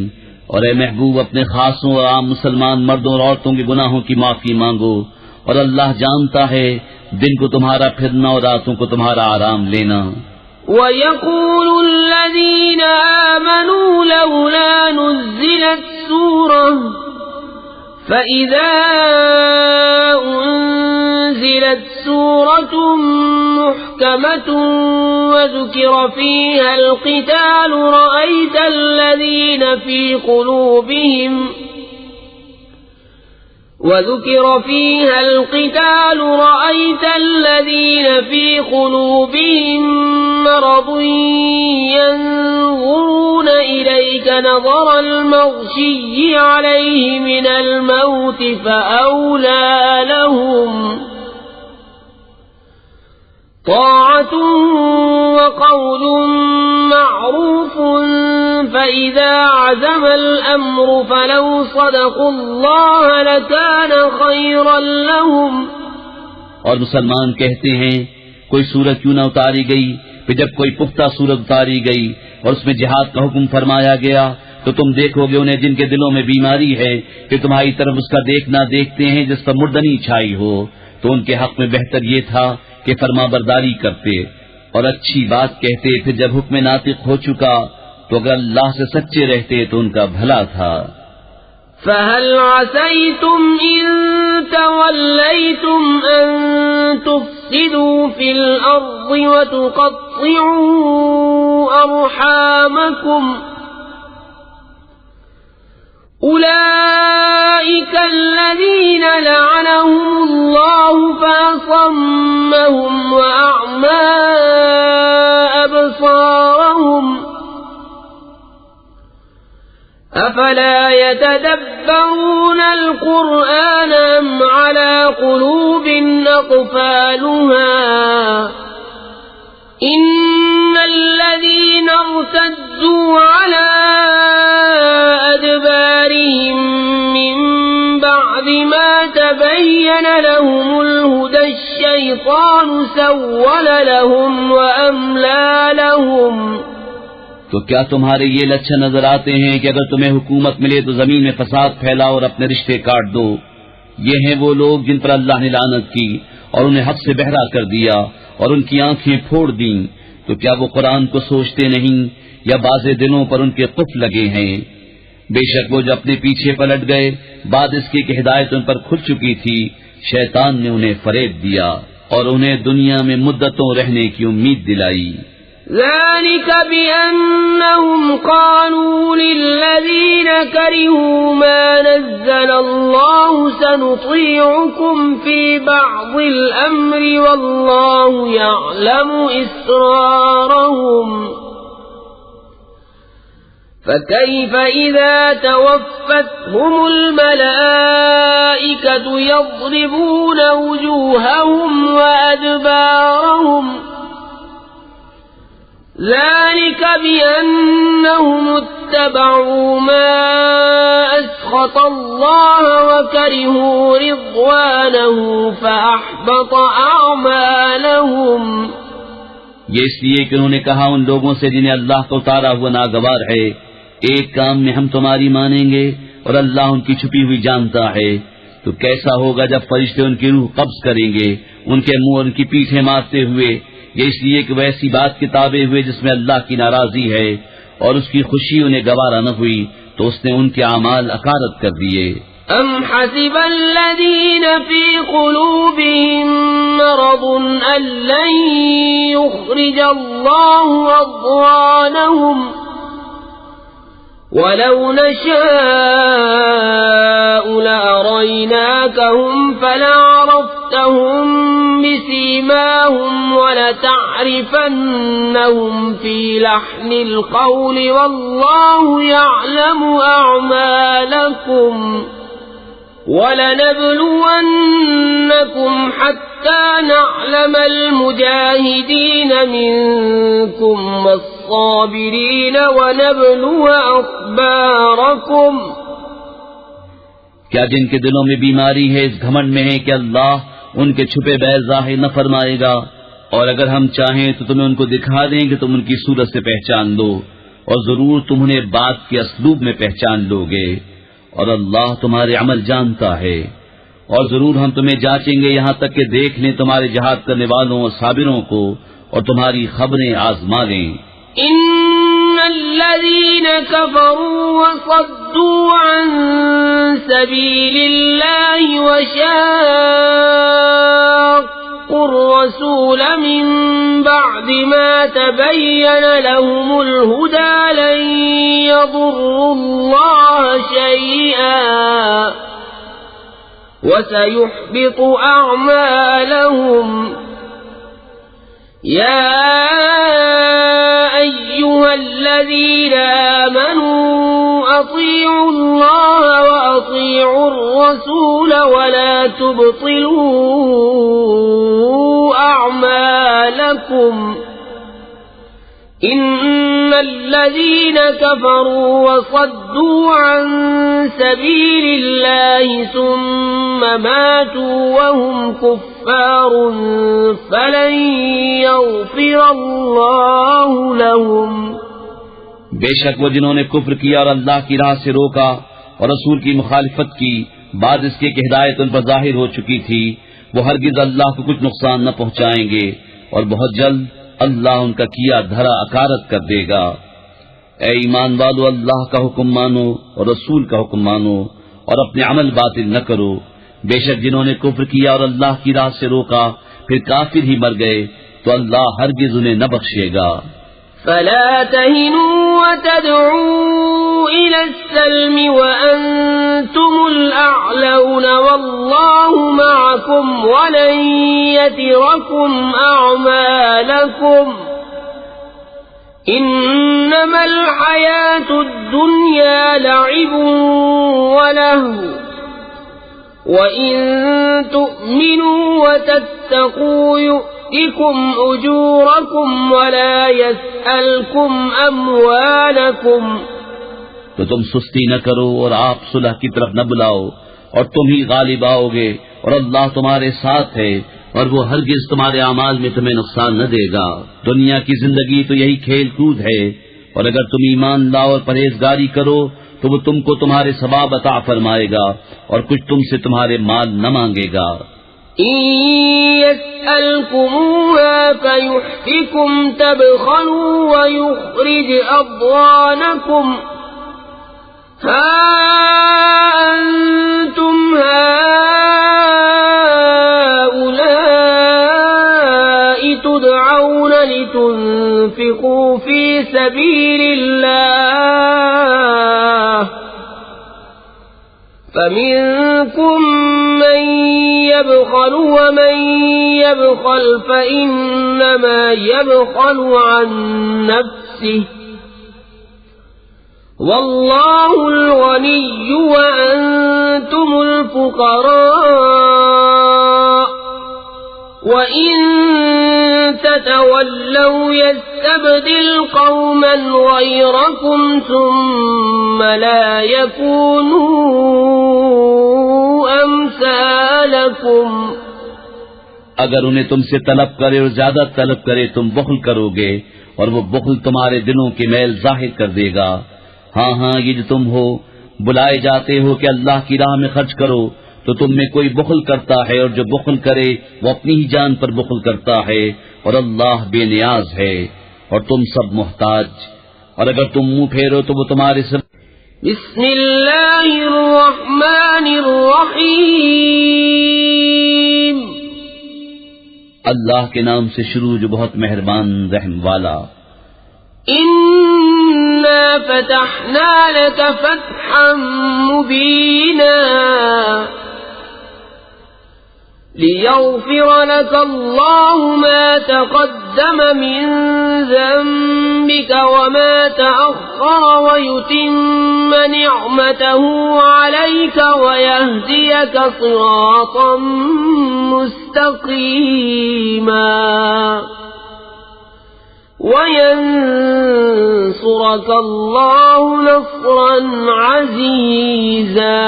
Speaker 2: اور اے محبوب اپنے خاصوں اور عام مسلمان مردوں اور عورتوں کے گناہوں کی معافی مانگو، اور اللہ جانتا ہے دن کو تمہارا پھرنا اور راتوں کو تمہارا آرام لینا.
Speaker 1: وَيَقُولُ الَّذِينَ آمَنُوا لَوْلَا نُزِّلَتْ سُورَةٌ فَإِذَا أُنزِلَتْ سُورَةٌ مُحْكَمَةٌ وَذُكِرَ فِيهَا الْقِتَالُ رَأَيْتَ الَّذِينَ في قلوبهم مرض ينظرون إليك نظر المغشي عليه من الموت فأولى لهم طاعة وقول معروف فإذا عزم الأمر فلو صدقوا الله لكان خيرا لهم.
Speaker 2: اور مسلمان کہتے ہیں کوئی سورت کیوں نہ اتاری گئی، پھر جب کوئی پختہ سورت اتاری گئی اور اس میں جہاد کا حکم فرمایا گیا تو تم دیکھو گے انہیں جن کے دلوں میں بیماری ہے کہ تمہاری طرف اس کا دیکھنا دیکھتے ہیں جس پر مردنی چھائی ہو، تو ان کے حق میں بہتر یہ تھا کہ فرما برداری کرتے اور اچھی بات کہتے. پھر جب حکم ناطق ہو چکا تو اگر اللہ سے سچے رہتے تو ان کا بھلا تھا.
Speaker 1: فَهَلْ عَسَيْتُمْ إِن تَوَلَّيْتُمْ أَن تُفْسِدُوا فِي الْأَرْضِ وَتُقَطِّعُوا أَرْحَامَكُمْ أُولَئِكَ الَّذِينَ لَعَنَهُمُ اللَّهُ فَأَصَمَّهُمْ وَأَعْمَى أَبْصَارَهُمْ أَفَلَا يَتَدَبَّرُونَ الْقُرْآنَ أَمْ عَلَى قُلُوبٍ أَقْفَالُهَا إِنَّ الَّذِينَ ارْتَدُّوا عَلَى أَدْبَارِهِمْ مِنْ بَعْدِ مَا تَبَيَّنَ لَهُمُ الْهُدَى الشَّيْطَانُ سَوَّلَ لَهُمْ وَأَمْلَى لَهُمْ.
Speaker 2: تو کیا تمہارے یہ لچھن نظر آتے ہیں کہ اگر تمہیں حکومت ملے تو زمین میں فساد پھیلاؤ اور اپنے رشتے کاٹ دو؟ یہ ہیں وہ لوگ جن پر اللہ نے لعنت کی اور انہیں حق سے بہرا کر دیا اور ان کی آنکھیں پھوڑ دیں. تو کیا وہ قرآن کو سوچتے نہیں یا باز دلوں پر ان کے قفل لگے ہیں؟ بے شک وہ جو اپنے پیچھے پلٹ گئے بعد اس کی کہ ہدایت ان پر کھل چکی تھی، شیطان نے انہیں فریب دیا اور انہیں دنیا میں مدتوں رہنے کی امید دلائی.
Speaker 1: ذلك بأنهم قالوا للذين كرهوا ما نزل الله سنطيعكم في بعض الأمر والله يعلم إسرارهم فكيف إذا توفتهم الملائكة يضربون وجوههم وأدبارهم ذلك بأنهم اتبعوا ما أسخط الله وكرهوا رضوانه فأحبط أعمالهم.
Speaker 2: یہ اس لیے کہ انہوں نے کہا ان لوگوں سے جنہیں اللہ کا اتارا ہوا ناگوار ہے، ایک کام میں ہم تمہاری مانیں گے اور اللہ ان کی چھپی ہوئی جانتا ہے. تو کیسا ہوگا جب فرشتے ان کی روح قبض کریں گے ان کے منہ اور ان کی پیٹھیں مارتے ہوئے، یہ اس لیے کہ وہ ایسی بات کے تابع ہوئے جس میں اللہ کی ناراضی ہے اور اس کی خوشی انہیں گوارا نہ ہوئی تو اس نے ان کے اعمال اکارت کر دیے.
Speaker 1: ام حسب الذين في قلوبهم مرض ان لن يخرج الله اضغانهم ولو نشاء لأريناكهم فلعرفتهم بسيماهم ولتعرفنهم في لحن القول والله يعلم أعمالكم ولنبلونكم حتى نعلم المجاهدين منكم والصابرين ونبلو أخباركم.
Speaker 2: کیا جن کے دلوں میں بیماری ہے اس گھمنڈ میں ہے کہ اللہ ان کے چھپے بیل ظاہر نہ فرمائے گا، اور اگر ہم چاہیں تو تمہیں ان کو دکھا دیں کہ تم ان کی صورت سے پہچان لو، اور ضرور تم انہیں بات کے اسلوب میں پہچان لو گے، اور اللہ تمہارے عمل جانتا ہے. اور ضرور ہم تمہیں جانچیں گے یہاں تک کہ دیکھ لیں تمہارے جہاد کرنے والوں اور صابروں کو اور تمہاری خبریں آزما لیں.
Speaker 1: ان الذين كفروا وصدوا عن سبيل الله وشاقوا الرسول من بعد ما تبين لهم الهدى لن يضروا الله شيئا وسيحبط أعمالهم. يا أيها الذين آمنوا أطيعوا الله وأطيعوا الرسول ولا تبطلوا أعمالكم. إن الذين كفروا وصدوا عن سبيل الله ثم ماتوا وهم كفار فلن يغفر الله لهم.
Speaker 2: بے شک وہ جنہوں نے کفر کیا اور اللہ کی راہ سے روکا اور رسول کی مخالفت کی بعد اس کے کہ ہدایت ان پر ظاہر ہو چکی تھی، وہ ہرگز اللہ کو کچھ نقصان نہ پہنچائیں گے اور بہت جلد اللہ ان کا کیا دھرا اکارت کر دے گا. اے ایمان والو، اللہ کا حکم مانو اور رسول کا حکم مانو اور اپنے عمل باطل نہ کرو. بے شک جنہوں نے کفر کیا اور اللہ کی راہ سے روکا پھر کافر ہی مر گئے تو اللہ ہرگز انہیں نہ بخشے گا.
Speaker 1: فلا تهنوا وتدعوا إلى السلم وأنتم الأعلون والله معكم ولن يتركم أعمالكم. إنما الحياة الدنيا لعب ولهو وإن تؤمنوا وتتقوا يؤتكم أجوركم ولا يسألكم أموالكم.
Speaker 2: تو تم سستی نہ کرو اور آپ صلح کی طرف نہ بلاؤ اور تم ہی غالب آؤ گے اور اللہ تمہارے ساتھ ہے اور وہ ہرگز تمہارے اعمال میں تمہیں نقصان نہ دے گا. دنیا کی زندگی تو یہی کھیل کود ہے، اور اگر تم ایمان لاؤ اور پرہیزگاری کرو تو وہ تم کو تمہارے ثواب عطا فرمائے گا اور کچھ تم سے تمہارے مال نہ مانگے گا.
Speaker 1: إن يسألكموها فيحفكم تبخلوا ويخرج أضغانكم. ها أنتم هؤلاء تدعون لتنفقوا في سبيل الله فمنكم من يبخل ومن يبخل فإنما يبخل عن نفسه والله الغني وأنتم الفقراء وإن تتولوا يستبدل قوما غيركم ثم لا يكونوا أمثالكم.
Speaker 2: اگر انہیں تم سے طلب کرے اور زیادہ طلب کرے تم بخل کرو گے اور وہ بخل تمہارے دلوں کے میل ظاہر کر دے گا. ہاں یہ جو تم ہو بلائے جاتے ہو کہ اللہ کی راہ میں خرچ کرو تو تم میں کوئی بخل کرتا ہے اور جو بخل کرے وہ اپنی ہی جان پر بخل کرتا ہے اور اللہ بے نیاز ہے اور تم سب محتاج. اور اگر تم منہ پھیرو تو وہ تمہارے سب.
Speaker 1: بسم اللہ الرحمن الرحیم.
Speaker 2: اللہ کے نام سے شروع جو بہت مہربان رحم والا.
Speaker 1: إنا فتحنا لك فتحا مبينا ليغفر لك الله ما تقدم من ذنبك وما تأخر ويتم نعمته عليك ويهديك صراطا مستقيما وينصرك الله نصرا عزيزا.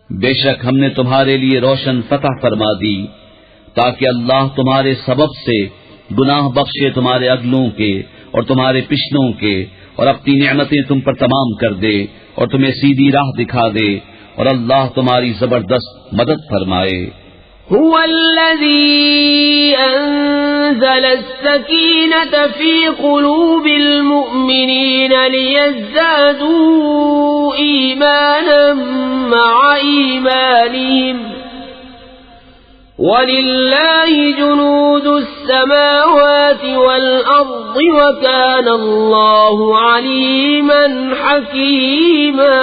Speaker 2: بے شک ہم نے تمہارے لیے روشن فتح فرما دی تاکہ اللہ تمہارے سبب سے گناہ بخشے تمہارے اگلوں کے اور تمہارے پچھلوں کے اور اپنی نعمتیں تم پر تمام کر دے اور تمہیں سیدھی راہ دکھا دے اور اللہ تمہاری زبردست مدد فرمائے.
Speaker 1: هو الذي أنزل السكينة في قلوب المؤمنين ليزدادوا إيمانا مع إيمانهم ولله جنود السماوات والأرض وكان الله عليما حكيما.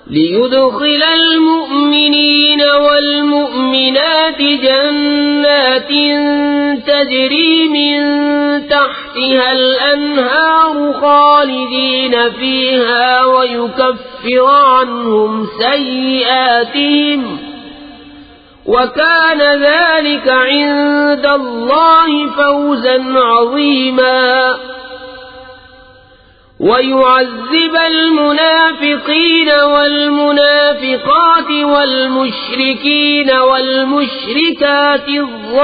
Speaker 1: ليدخل المؤمنين والمؤمنات جنات تجري من تحتها الأنهار خالدين فيها ويكفر عنهم سيئاتهم وكان ذلك عند الله فوزا عظيما. ويعذب المنافقين والمنافقات والمشركين والمشركات الظانين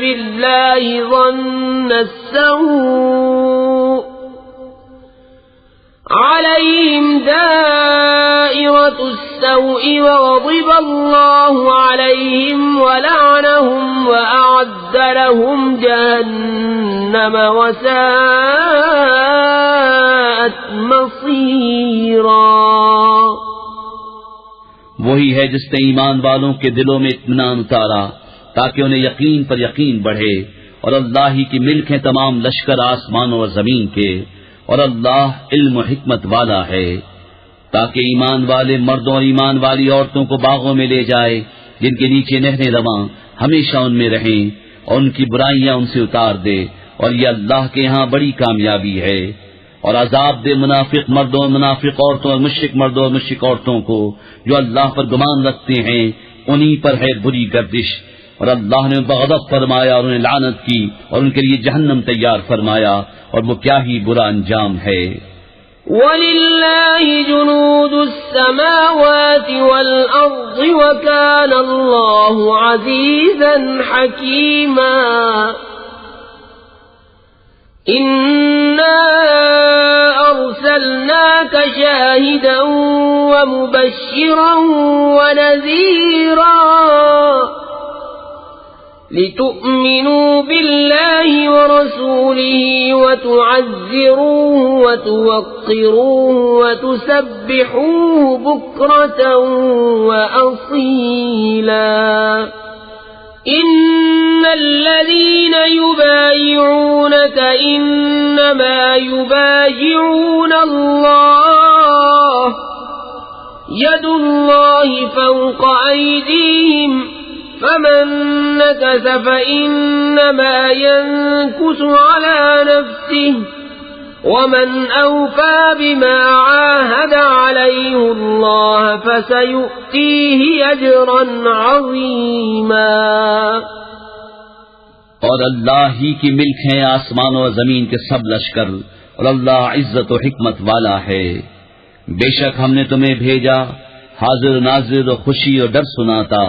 Speaker 1: بالله ظن السوء عليهم دائرة السوء وغضب الله عليهم ولعنهم وأعد لهم جهنم وساءت مصيرا.
Speaker 2: وہی ہے جس نے ایمان والوں کے دلوں میں اطمینان اتارا تاکہ انہیں یقین پر یقین بڑھے اور اللہ ہی کی ملک ہیں تمام لشکر آسمانوں اور زمین کے اور اللہ علم و حکمت والا ہے تاکہ ایمان والے مردوں اور ایمان والی عورتوں کو باغوں میں لے جائے جن کے نیچے نہریں رواں ہمیشہ ان میں رہیں اور ان کی برائیاں ان سے اتار دے اور یہ اللہ کے ہاں بڑی کامیابی ہے. اور عذاب دے منافق مردوں اور منافق عورتوں اور مشرک مردوں اور مشرک عورتوں کو جو اللہ پر گمان رکھتے ہیں انہی پر ہے بری گردش اور اللہ نے بغضب فرمایا اور انہیں لعنت کی اور ان کے لیے جہنم تیار فرمایا اور وہ کیا ہی برا انجام ہے.
Speaker 1: وَلِلَّهِ جُنُودُ السَّمَاوَاتِ وَالْأَرْضِ وَكَانَ اللَّهُ عَزِيزًا حَكِيمًا. إِنَّا أَرْسَلْنَاكَ شَاهِدًا وَمُبَشِّرًا وَنَذِيرًا لِتُؤْمِنُوا بِاللَّهِ وَرَسُولِهِ وَتُعَزِّرُوهُ وَتُوَقِّرُوهُ وَتُسَبِّحُوهُ بُكْرَةً وَأَصِيلًا. إِنَّ الَّذِينَ يُبَايِعُونَكَ إِنَّمَا يُبَايِعُونَ اللَّهَ يَدُ اللَّهِ فَوْقَ أَيْدِيهِمْ فمن نكث فإنما ينكث على نفسه ومن أوفى بما عاهد عليه الله فسيؤتيه أجرا عظيما.
Speaker 2: اور اللہ ہی کی ملک ہے آسمان و زمین کے سب لشکر اور اللہ عزت و حکمت والا ہے. بے شک ہم نے تمہیں بھیجا حاضر ناظر و خوشی اور ڈر سناتا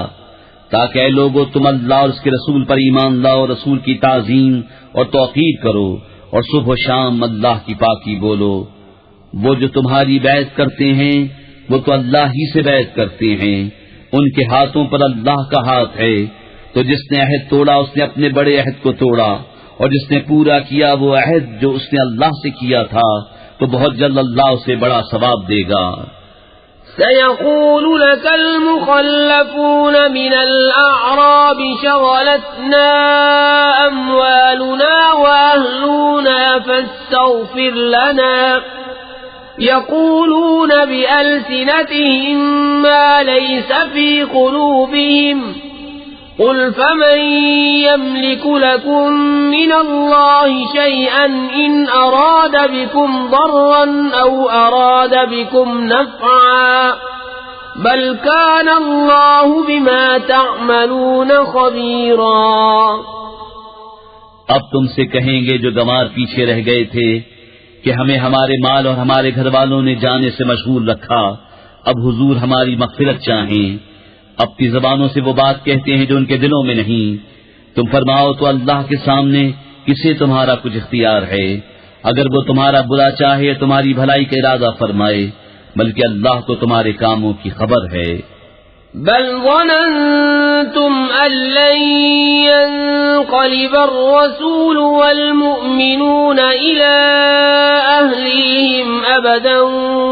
Speaker 2: تاکہ اے لوگو تم اللہ اور اس کے رسول پر ایمان لاؤ اور رسول کی تعظیم اور توقیر کرو اور صبح و شام اللہ کی پاکی بولو. وہ جو تمہاری بیعت کرتے ہیں وہ تو اللہ ہی سے بیعت کرتے ہیں ان کے ہاتھوں پر اللہ کا ہاتھ ہے. تو جس نے عہد توڑا اس نے اپنے بڑے عہد کو توڑا اور جس نے پورا کیا وہ عہد جو اس نے اللہ سے کیا تھا تو بہت جلد اللہ اسے بڑا ثواب دے گا.
Speaker 1: سيقول لك المخلفون من الأعراب شغلتنا أموالنا وأهلنا يقولون بألسنتهم ما ليس في قلوبهم قل فمن يملك لكم من الله شيئا إن أراد بكم ضرا أو أراد بكم نفعا بل كان الله بما تعملون خبيرا۔
Speaker 2: اب تم سے کہیں گے جو گنوار پیچھے رہ گئے تھے کہ ہمیں ہمارے مال اور ہمارے گھر والوں نے جانے سے مشغول رکھا، اب حضور ہماری مغفرت چاہیں۔ اپنی زبانوں سے وہ بات کہتے ہیں جو ان کے دلوں میں نہیں۔ تم فرماؤ تو اللہ کے سامنے کسے تمہارا کچھ اختیار ہے؟ اگر وہ تمہارا برا چاہے تمہاری بھلائی کا ارادہ فرمائے، بلکہ اللہ کو تمہارے کاموں کی خبر ہے۔
Speaker 1: بل ظننتم أن لن ينقلب الرسول والمؤمنون إلى أهليهم أبدا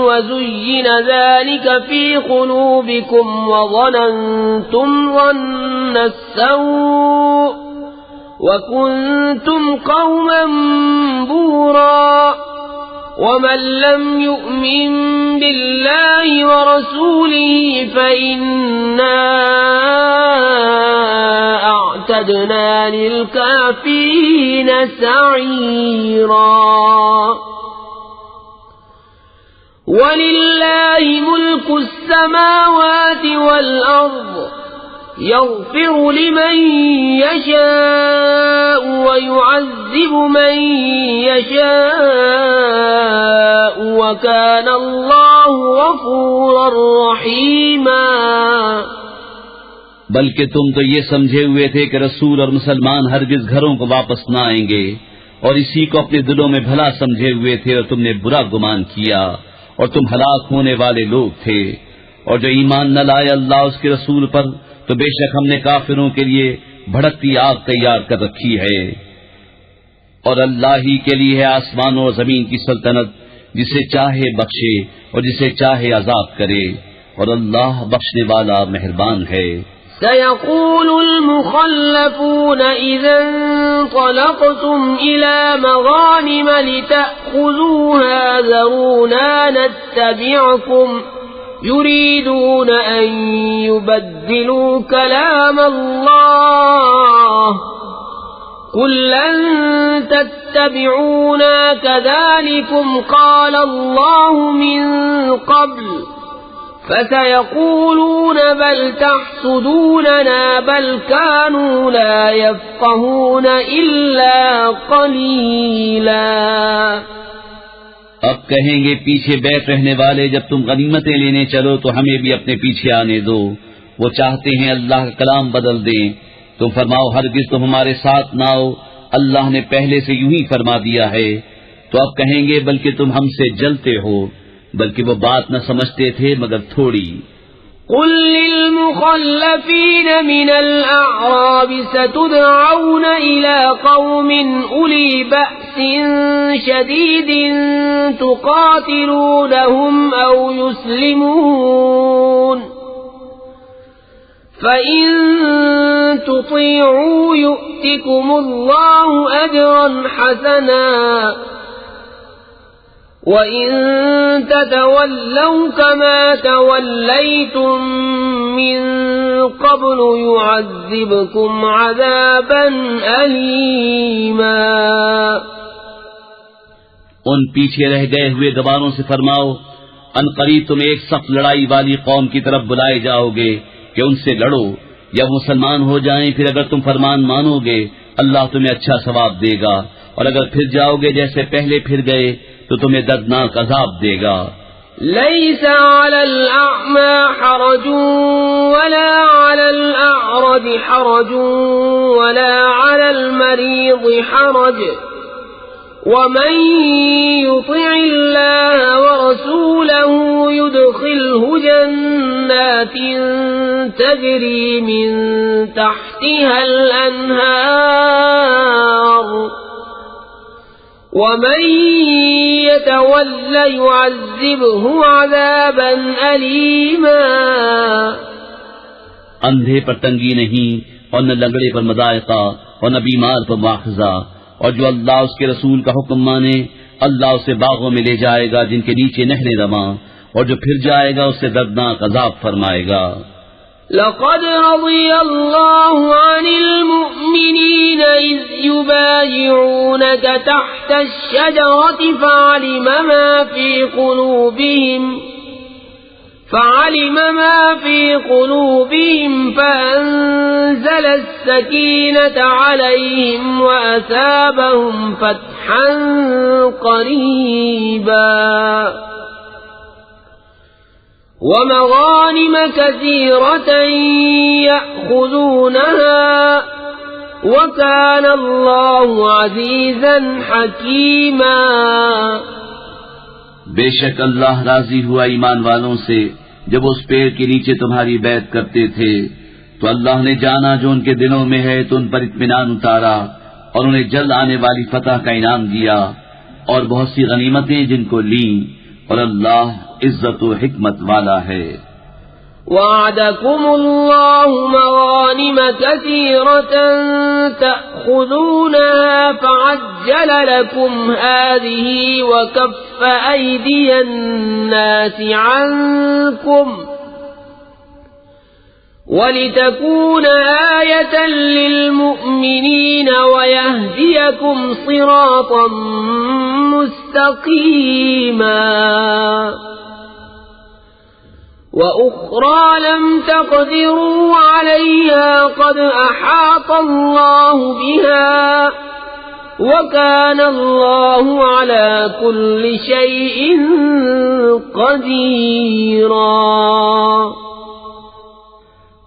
Speaker 1: وزين ذلك في قلوبكم وظننتم ظن السوء وكنتم قوما بورا۔ ومن لم يؤمن بالله ورسوله فإنا أعتدنا للكافرين سعيرا۔ ولله ملك السماوات والأرض يغفر لمن يشاء ويعذب من يشاء وكان الله غفورا رحيما۔
Speaker 2: بلکہ تم تو یہ سمجھے ہوئے تھے کہ رسول اور مسلمان ہرگز گھروں کو واپس نہ آئیں گے، اور اسی کو اپنے دلوں میں بھلا سمجھے ہوئے تھے، اور تم نے برا گمان کیا، اور تم ہلاک ہونے والے لوگ تھے۔ اور جو ایمان نہ لائے اللہ اس کے رسول پر، تو بے شک ہم نے کافروں کے لیے بھڑکتی آگ تیار کر رکھی ہے۔ اور اللہ ہی کے لیے ہے آسمانوں اور زمین کی سلطنت، جسے چاہے بخشے اور جسے چاہے عذاب کرے، اور اللہ بخشنے والا مہربان ہے۔
Speaker 1: سيقول المخلفون إذا انطلقتم إلى مغانم لتأخذوها ذرونا نتبعكم يريدون أن يبدلوا كلام الله قل لن تتبعونا كذلكم قال الله من قبل فسيقولون بل تحسدوننا بل كانوا لا يفقهون إلا قليلا۔
Speaker 2: اب کہیں گے پیچھے بیٹھ رہنے والے جب تم غنیمتیں لینے چلو تو ہمیں بھی اپنے پیچھے آنے دو، وہ چاہتے ہیں اللہ کا کلام بدل دیں۔ تم فرماؤ ہرگز تم ہمارے ساتھ نہ آؤ، اللہ نے پہلے سے یوں ہی فرما دیا ہے۔ تو اب کہیں گے بلکہ تم ہم سے جلتے ہو، بلکہ وہ بات نہ سمجھتے تھے مگر تھوڑی۔
Speaker 1: قل للمخلفين من الأعراب ستدعون إلى قوم أولي بأس شديد تقاتلونهم أو يسلمون فإن تطيعوا يؤتكم الله أجرا حسنا وَإِن تَتَوَلَّوْا كَمَا تَوَلَّيْتُم مِّن قَبْلُ يُعَذِّبْكُمْ عَذَابًا أَلِيمًا۔
Speaker 2: ان پیچھے رہ گئے ہوئے گواروں سے فرماؤ ان قریب تم ایک سخت لڑائی والی قوم کی طرف بلائے جاؤ گے کہ ان سے لڑو، یا وہ مسلمان ہو جائیں، پھر اگر تم فرمان مانو گے اللہ تمہیں اچھا ثواب دے گا، اور اگر پھر جاؤ گے جیسے پہلے پھر گئے تو تمہیں دردناک عذاب دے گا۔
Speaker 1: ليس على الأعمى حرج ولا على الأعرج حرج ولا على المريض حرج ومن يطع الله ورسوله يدخله جنات تجري من تحتها الأنهار ومن يتول يعذبه عذابا أليما۔
Speaker 2: اندھے پر تنگی نہیں، اور نہ لنگڑے پر مضائقہ، اور نہ بیمار پر مواخذہ، اور جو اللہ اس کے رسول کا حکم مانے اللہ اسے باغوں میں لے جائے گا جن کے نیچے نہریں رواں، اور جو پھر جائے گا اسے دردناک عذاب فرمائے گا۔
Speaker 1: لقد رضي الله عن المؤمنين إذ يبايعونك تحت الشجرة فعلم ما في قلوبهم فأنزل السكينة عليهم وأثابهم فتحا قريبا ومغانم كثيرة يأخذونها وكان الله عزيزا حكيما۔
Speaker 2: بے شک اللہ راضی ہوا ایمان والوں سے جب اس پیڑ کے نیچے تمہاری بیعت کرتے تھے، تو اللہ نے جانا جو ان کے دلوں میں ہے تو ان پر اطمینان اتارا اور انہیں جلد آنے والی فتح کا انعام دیا اور بہت سی غنیمتیں جن کو لیں، اور اللہ عزت و حکمت والا ہے۔
Speaker 1: وعدكم الله مغانم كثيرة تأخذونها فعجل لكم هذه وكف أيدي الناس عنكم ولتكون آية للمؤمنين ويهديكم صراطا مستقيما۔ وأخرى لم تقدروا عليها قد أحاط الله بها وكان الله على كل شيء قديرا۔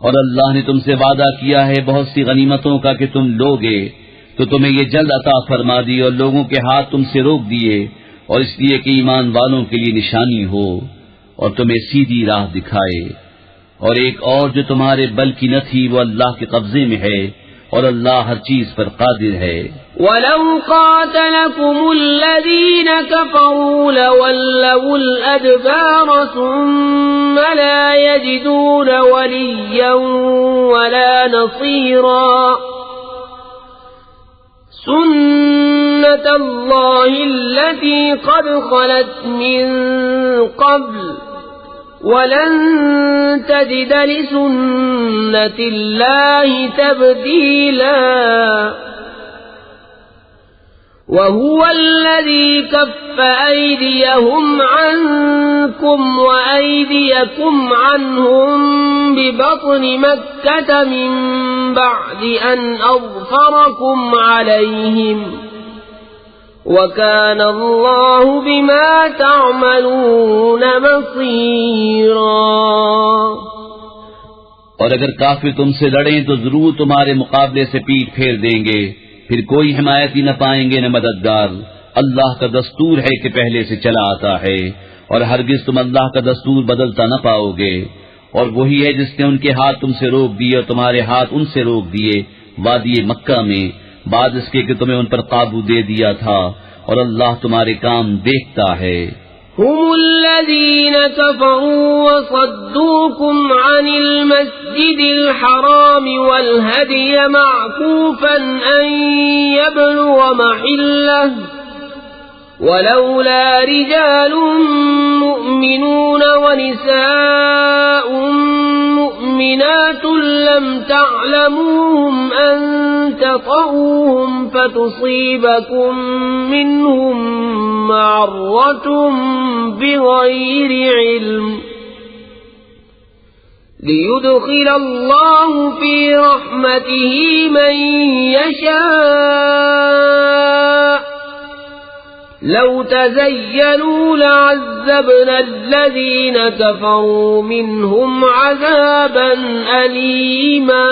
Speaker 2: اور اللہ نے تم سے وعدہ کیا ہے بہت سی غنیمتوں کا کہ تم لوگے، تو تمہیں یہ جلد عطا فرما دی اور لوگوں کے ہاتھ تم سے روک دیے، اور اس لیے کہ ایمان والوں کے لیے نشانی ہو اور تمہیں سیدھی راہ دکھائے۔ اور ایک اور جو تمہارے بل کی نہ تھی وہ اللہ کے قبضے میں ہے، اور اللہ ہر چیز پر قادر ہے۔
Speaker 1: وَلَوْ قَاتَلَكُمُ الَّذِينَ كَفَرُوا لَوَلَّوُا الْأَدْبَارَ ثُمَّ لَا يَجِدُونَ وَلِيًّا وَلَا نَصِيرًا۔ سُنَّةَ اللَّهِ الَّتِي قَدْ خَلَتْ مِن قَبْلُ وَلَن تَجِدَ لِسُنَّةِ اللَّهِ تَبْدِيلًا۔ وَهُوَ الَّذِي كَفَّ أَيْدِيَهُمْ عَنكُمْ وَأَيْدِيَكُمْ عَنْهُمْ بِبَطْنِ مَكَّةَ مِن بَعْدِ أَنْ أَظْفَرَكُمْ عَلَيْهِمْ وَكَانَ اللَّهُ بِمَا تَعْمَلُونَ بَصِيرًا۔
Speaker 2: اور اگر کافر تم سے لڑیں تو ضرور تمہارے مقابلے سے پیٹھ پھیر دیں گے، پھر کوئی حمایتی نہ پائیں گے نہ مددگار۔ اللہ کا دستور ہے کہ پہلے سے چلا آتا ہے، اور ہرگز تم اللہ کا دستور بدلتا نہ پاؤ گے۔ اور وہی ہے جس نے ان کے ہاتھ تم سے روک دیے اور تمہارے ہاتھ ان سے روک دیے وادی مکہ میں، بعد اس کے کہ تمہیں ان پر قابو دے دیا تھا، اور اللہ تمہارے کام دیکھتا ہے۔
Speaker 1: هم الذين كفروا وصدوكم عن المسجد الحرام والهدي معكوفا أن يبلغ محله ولولا رجال مؤمنون ونساء مؤمنات لم تعلموهم أن تطؤوهم فتصيبكم منهم معرة بغير علم ليدخل الله في رحمته من يشاء لو تزينوا لعذبنا الذين كفروا منهم عذابا أليما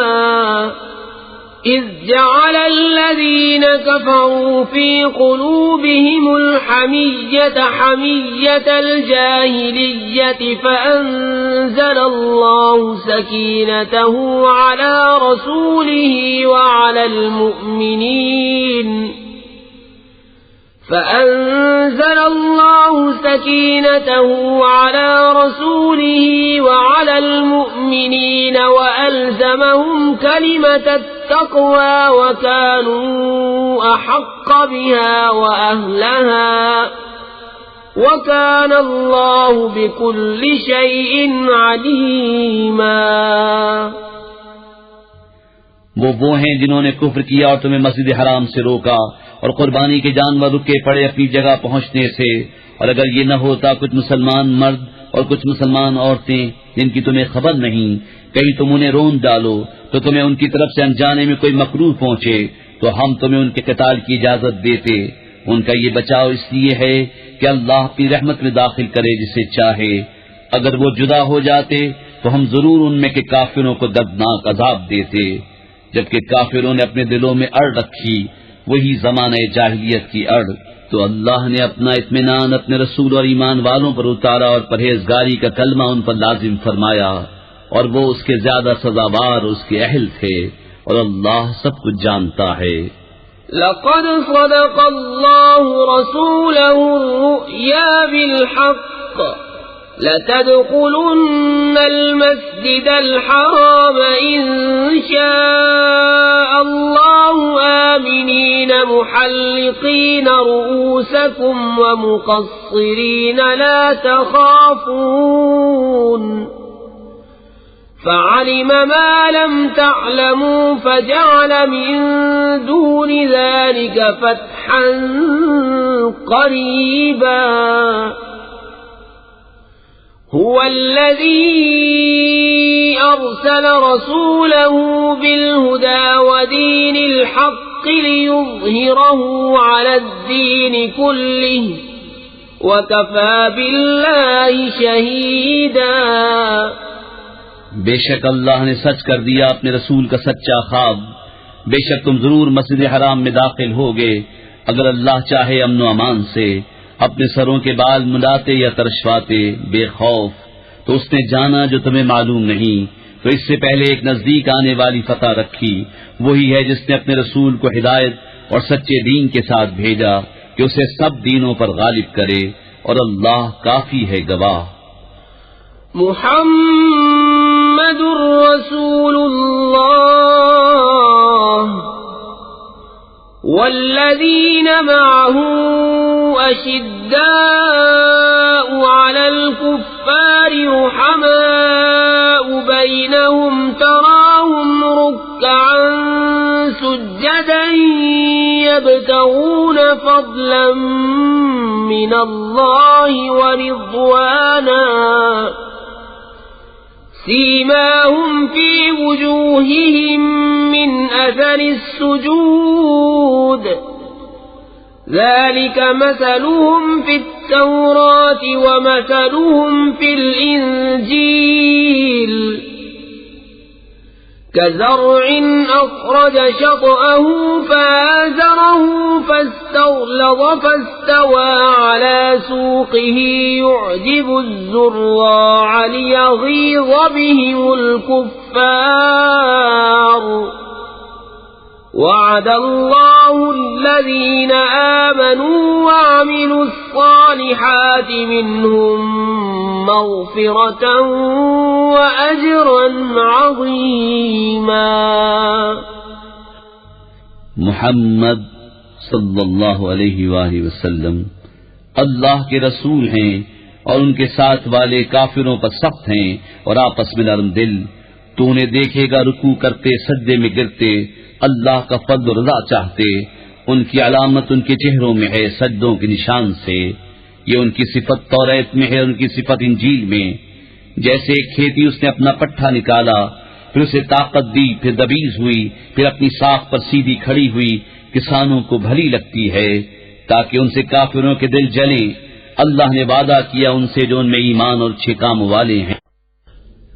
Speaker 1: إذ جعل الذين كفروا في قلوبهم الحمية حمية الجاهلية فأنزل الله سكينته على رسوله وعلى المؤمنين فأنزل الله سكينته على رسوله وعلى المؤمنين وألزمهم كلمة التقوى وكانوا أحق بها وأهلها وكان الله بكل شيء عليما۔
Speaker 2: وہ ہیں جنہوں نے کفر کیا اور تمہیں مسجد حرام سے روکا اور قربانی کے جانور رکے پڑے اپنی جگہ پہنچنے سے، اور اگر یہ نہ ہوتا کچھ مسلمان مرد اور کچھ مسلمان عورتیں جن کی تمہیں خبر نہیں، کہیں تم انہیں رون ڈالو تو تمہیں ان کی طرف سے انجانے میں کوئی مکروہ پہنچے تو ہم تمہیں ان کے قتال کی اجازت دیتے۔ ان کا یہ بچاؤ اس لیے ہے کہ اللہ اپنی رحمت میں داخل کرے جسے چاہے۔ اگر وہ جدا ہو جاتے تو ہم ضرور ان میں کے کافروں کو دردناک عذاب دیتے، جبکہ کافروں نے اپنے دلوں میں اڑ رکھی، وہی زمانہ جاہلیت کی اڑ۔ تو اللہ نے اپنا اطمینان اپنے رسول اور ایمان والوں پر اتارا اور پرہیزگاری کا کلمہ ان پر لازم فرمایا، اور وہ اس کے زیادہ سزاوار اس کے اہل تھے، اور اللہ سب کچھ جانتا ہے۔
Speaker 1: لقد صدق الله رسوله الرؤيا بالحق لتدخلن المسجد الحرام إن شاء الله آمنين محلقين رؤوسكم ومقصرين لا تخافون فعلم ما لم تعلموا فجعل من دون ذلك فتحا قريبا هو الذي أرسل رسوله بالهدى ودين الحق ليظهره على الدين كله وكفى بالله شهيدا۔
Speaker 2: بے شک اللہ نے سچ کر دیا اپنے رسول کا سچا خواب، بے شک تم ضرور مسجد حرام میں داخل ہوگے اگر اللہ چاہے امن و امان سے، اپنے سروں کے بال ملاتے یا ترشواتے بے خوف۔ تو اس نے جانا جو تمہیں معلوم نہیں، تو اس سے پہلے ایک نزدیک آنے والی فتح رکھی، وہی ہے جس نے اپنے رسول کو ہدایت اور سچے دین کے ساتھ بھیجا کہ اسے سب دینوں پر غالب کرے، اور اللہ کافی ہے گواہ۔
Speaker 1: محمد رسول اللہ والذین معه أشداء على الكفار رحماء بينهم تراهم ركعا سجدا يبتغون فضلا من الله ورضوانا سيماهم في وجوههم من أثر السجود ذلك مثلهم في التوراة ومثلهم في الإنجيل كزرع أخرج شطأه فآزره فاستغلظ فاستوى على سوقه يعجب الزراع ليغيظ بهم الكفار وعد الله الذين آمنوا وعملوا الصالحات منهم مغفرة وأجرا عظيما۔
Speaker 2: محمد صلی اللہ علیہ وآلہ وسلم اللہ کے رسول ہیں اور ان کے ساتھ والے کافروں پر سخت ہیں اور آپس میں نرم دل۔ تو انہیں دیکھے گا رکوع کرتے سجدے میں گرتے، اللہ کا فضل و رضا چاہتے، ان کی علامت ان کے چہروں میں ہے سجدوں کے نشان سے، یہ ان کی صفت توریت میں ہے، ان کی صفت انجیل میں۔ جیسے ایک کھیتی اس نے اپنا پٹھا نکالا، پھر اسے طاقت دی، پھر دبیز ہوئی، پھر اپنی ساکھ پر سیدھی کھڑی ہوئی، کسانوں کو بھلی لگتی ہے تاکہ ان سے کافروں کے دل جلیں۔ اللہ نے وعدہ کیا ان سے جو ان میں ایمان اور اچھے کام والے ہیں۔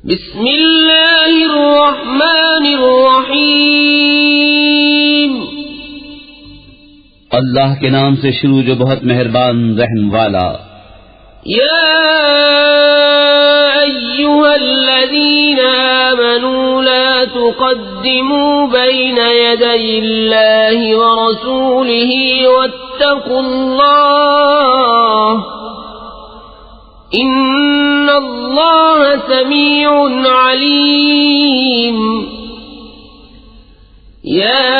Speaker 1: بسم اللہ الرحمن الرحیم،
Speaker 2: اللہ کے نام سے شروع جو بہت مہربان رحم والا۔
Speaker 1: یا أيها الذين آمنوا لا تقدموا بين يدي الله ورسوله واتقوا الله إن الله سميع عليم يا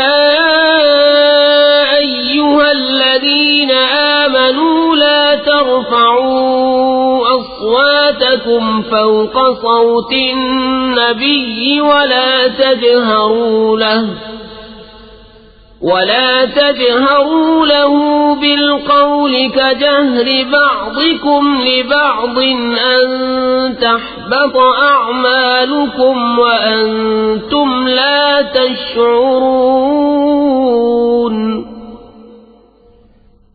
Speaker 1: أيها الذين آمنوا لا ترفعوا أصواتكم فوق صوت النبي ولا تجهروا له بالقول كجهر بعضكم لبعض أن تحبط أعمالكم وأنتم لا تشعرون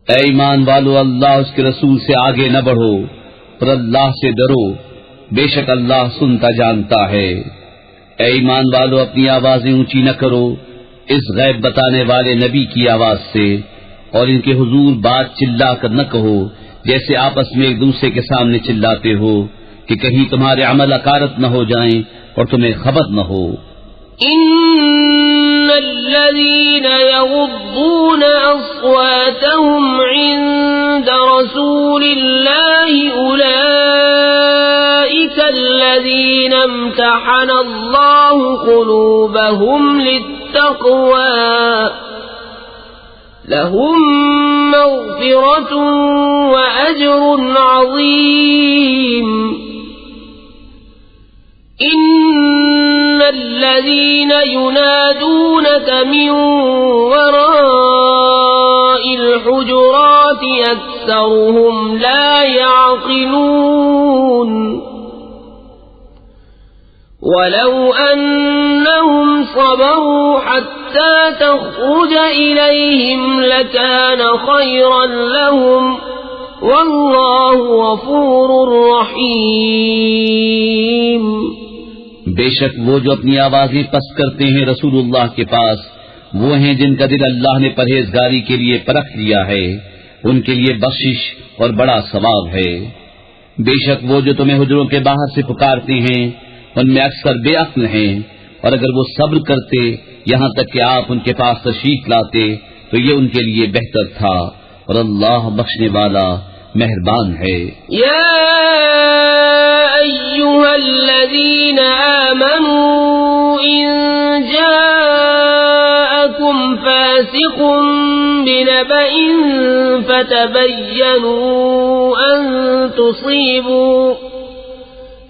Speaker 2: اے ایمان والو، اللہ اس کے رسول سے آگے نہ بڑھو اور اللہ سے ڈرو، بے شک اللہ سنتا جانتا ہے۔ اے ایمان والو، اپنی آوازیں اونچی نہ کرو اس غیب بتانے والے نبی کی آواز سے، اور ان کے حضور بات چلا کر نہ کہو جیسے آپس میں ایک دوسرے کے سامنے چلاتے ہو کہ کہیں تمہارے عمل اکارت نہ ہو جائیں اور تمہیں خبر نہ ہو۔
Speaker 1: إن الذين يغضون أصواتهم عند رسول الله أولئك الذين امتحن الله قلوبهم للتقوى لهم مغفرة وأجر عظيم إن الذين ينادونك من وراء الحجرات أكثرهم لا يعقلون ولو أنهم صبروا حتى تخرج إليهم لكان خيرا لهم والله غفور رحيم۔
Speaker 2: بے شک وہ جو اپنی آوازیں پست کرتے ہیں رسول اللہ کے پاس، وہ ہیں جن کا دل اللہ نے پرہیزگاری کے لیے پرکھ لیا ہے، ان کے لیے بخشش اور بڑا ثواب ہے۔ بے شک وہ جو تمہیں حجروں کے باہر سے پکارتے ہیں ان میں اکثر بے عقل ہیں، اور اگر وہ صبر کرتے یہاں تک کہ آپ ان کے پاس تشریف لاتے تو یہ ان کے لیے بہتر تھا، اور اللہ بخشنے والا مہربان ہے۔
Speaker 1: یا أيها الذين آمنوا إن جاءكم فاسق بنبأ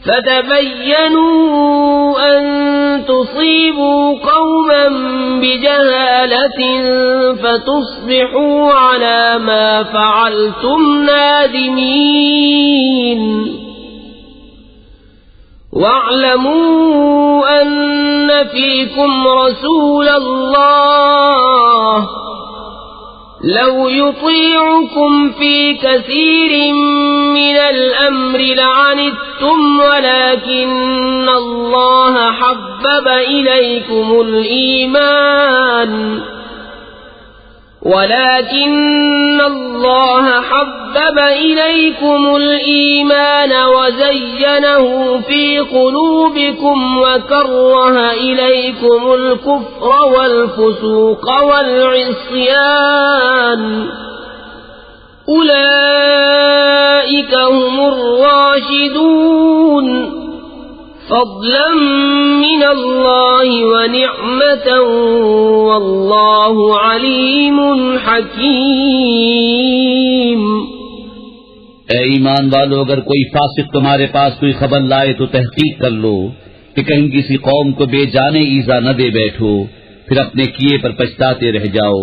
Speaker 1: فتبينوا أن تصيبوا قوما بجهالة فتصبحوا على ما فعلتم نادمين واعلموا أن فيكم رسول الله لو يطيعكم في كثير من الأمر لعنتم ولكن الله حبب إليكم الإيمان وزينه في قلوبكم وكره إليكم الكفر والفسوق والعصيان أولئك هم الراشدون فضلا من الله ونعمة والله عليم حكيم۔
Speaker 2: اے ایمان والو، اگر کوئی فاسق تمہارے پاس کوئی خبر لائے تو تحقیق کر لو کہ کہیں کسی قوم کو بے جانے ایذا نہ دے بیٹھو، پھر اپنے کیے پر پچھتاتے رہ جاؤ،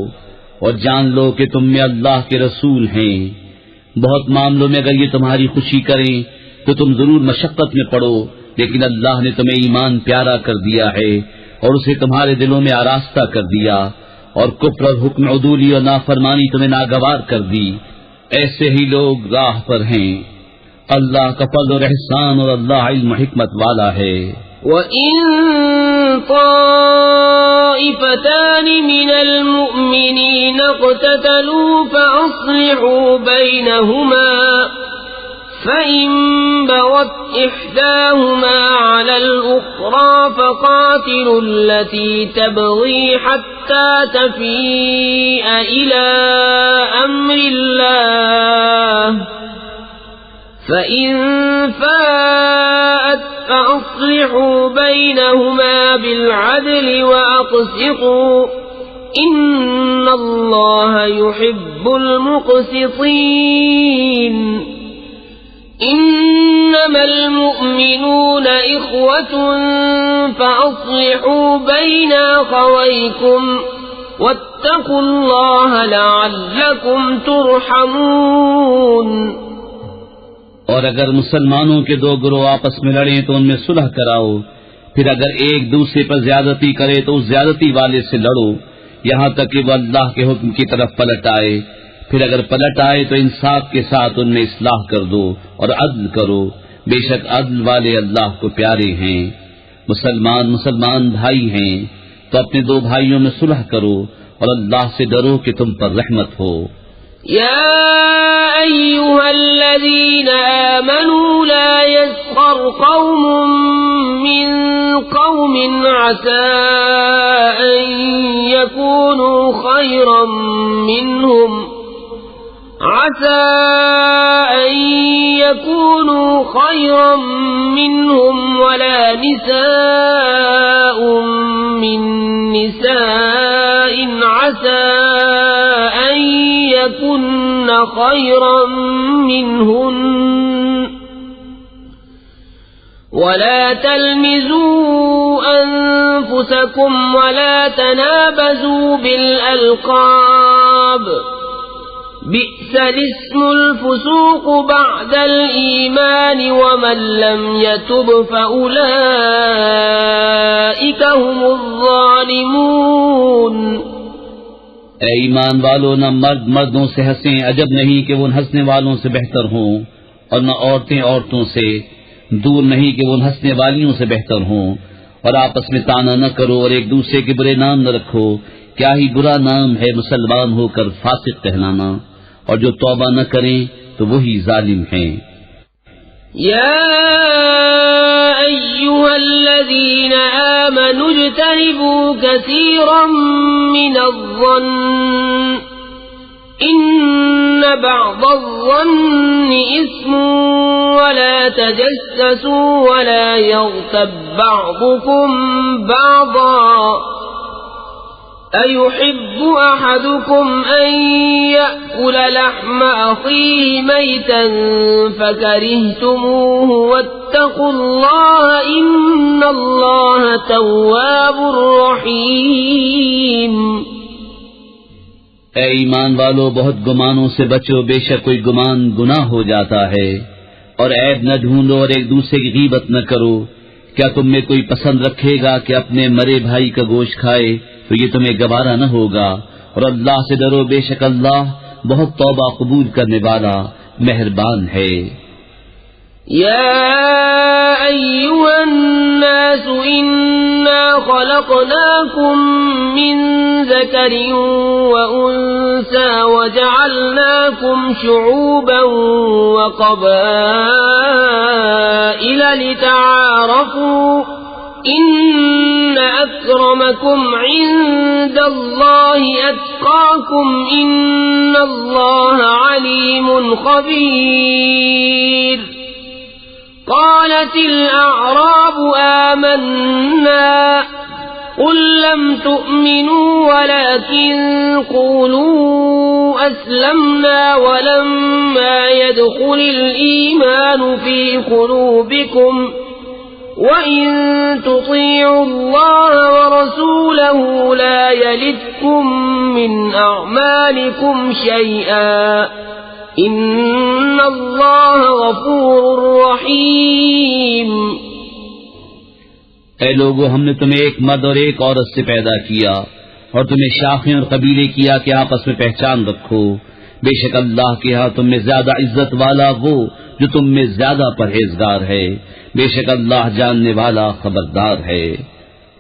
Speaker 2: اور جان لو کہ تم میں اللہ کے رسول ہیں۔ بہت معاملوں میں اگر یہ تمہاری خوشی کریں تو تم ضرور مشقت میں پڑو، لیکن اللہ نے تمہیں ایمان پیارا کر دیا ہے اور اسے تمہارے دلوں میں آراستہ کر دیا، اور کفر اور حکم عدولی اور نافرمانی تمہیں ناگوار کر دی۔ ایسے ہی لوگ راہ پر ہیں۔ اللہ کا فضل اور احسان اور اللہ علم و حکمت والا ہے۔
Speaker 1: وَإِن طَائِفَتَانِ مِنَ الْمُؤْمِنِينَ اقْتَتَلُوا فَأَصْلِحُوا بَيْنَهُمَا فإن بغت إحداهما على الأخرى فقاتلوا التي تبغي حتى تفيء إلى أمر الله فإن فاءت فأصلحوا بينهما بالعدل وأقسطوا إن الله يحب المقسطين إنما المؤمنون إخوة فأصلحوا بين أخويكم واتقوا الله لعلكم ترحمون.
Speaker 2: اور اگر مسلمانوں کے دو گروہ آپس میں لڑیں تو ان میں صلح کراؤ، پھر اگر ایک دوسرے پر زیادتی کرے تو اس زیادتی والے سے لڑو یہاں تک کہ وہ اللہ کے حکم کی طرف پلٹ آئے. پھر اگر پلٹ آئے تو انصاف کے ساتھ ان میں اصلاح کر دو اور عدل کرو، بے شک عدل والے اللہ کو پیارے ہیں. مسلمان بھائی ہیں تو اپنے دو بھائیوں میں صلح کرو اور اللہ سے ڈرو کہ تم پر رحمت ہو.
Speaker 1: يا أيها الذين آمنوا لا يسخر قوم من قوم عسى أن يكونوا خيرا منهم ولا نساء من نساء عسى أن يكن خيرا منهن ولا تلمزوا أنفسكم ولا تنابزوا بالألقاب بئس الاسم الفسوق بعد الإيمان ومن لم يتب فأولئك هم الظالمون.
Speaker 2: اے ایمان والو، نہ مرد مردوں سے ہنسیں، عجب نہیں کہ وہ ان ہنسنے والوں سے بہتر ہوں، اور نہ عورتیں عورتوں سے، دور نہیں کہ وہ ان ہنسنے والیوں سے بہتر ہوں. اور آپس میں تانا نہ کرو اور ایک دوسرے کے برے نام نہ رکھو، کیا ہی برا نام ہے مسلمان ہو کر فاسق کہلانا، اور جو توبہ نہ کریں تو وہی ظالم ہیں.
Speaker 1: يا أيها الذين آمنوا اجتنبوا كثيرا من الظن إن بعض الظن إثم ولا تجسسوا ولا يغتب بعضكم بعضا أيحب أحدكم أن يأكل لحم أخيه ميتا فكرهتموه واتقوا الله إن الله تواب رحيم.
Speaker 2: اے ایمان والو، بہت گمانوں سے بچو، بے شک کوئی گمان گناہ ہو جاتا ہے. اور عیب نہ ڈھونڈو اور ایک دوسرے کی غیبت نہ کرو. کیا تم میں کوئی پسند رکھے گا کہ اپنے مرے بھائی کا گوشت کھائے؟ تو یہ تمہیں گوارا نہ ہوگا. اور اللہ سے ڈرو، بے شک اللہ بہت توبہ قبول کرنے والا مہربان ہے.
Speaker 1: يا أيها الناس إنا خلقناكم من ذكر وأنثى وجعلناكم شعوبا وقبائل لتعارفوا إن أكرمكم عند الله أتقاكم إن الله عليم خبير. قالت الأعراب آمنا قل لم تؤمنوا ولكن قولوا أسلمنا ولما يدخل الإيمان في قلوبكم وَإِن تُطِيعُوا اللَّهَ وَرَسُولَهُ لَا يَلِتْكُم مِّنْ أَعْمَالِكُمْ شَيْئًا إِنَّ اللَّهَ غَفُورٌ رَّحِيمٌ.
Speaker 2: اے لوگو، ہم نے تمہیں ایک مرد اور ایک عورت سے پیدا کیا اور تمہیں شاخیں اور قبیلے کیا کہ آپس میں پہچان رکھو. بے شک اللہ کے ہاں تم میں زیادہ عزت والا وہ جو تم میں زیادہ پرہیزگار ہے. بے شک اللہ جاننے والا خبردار ہے.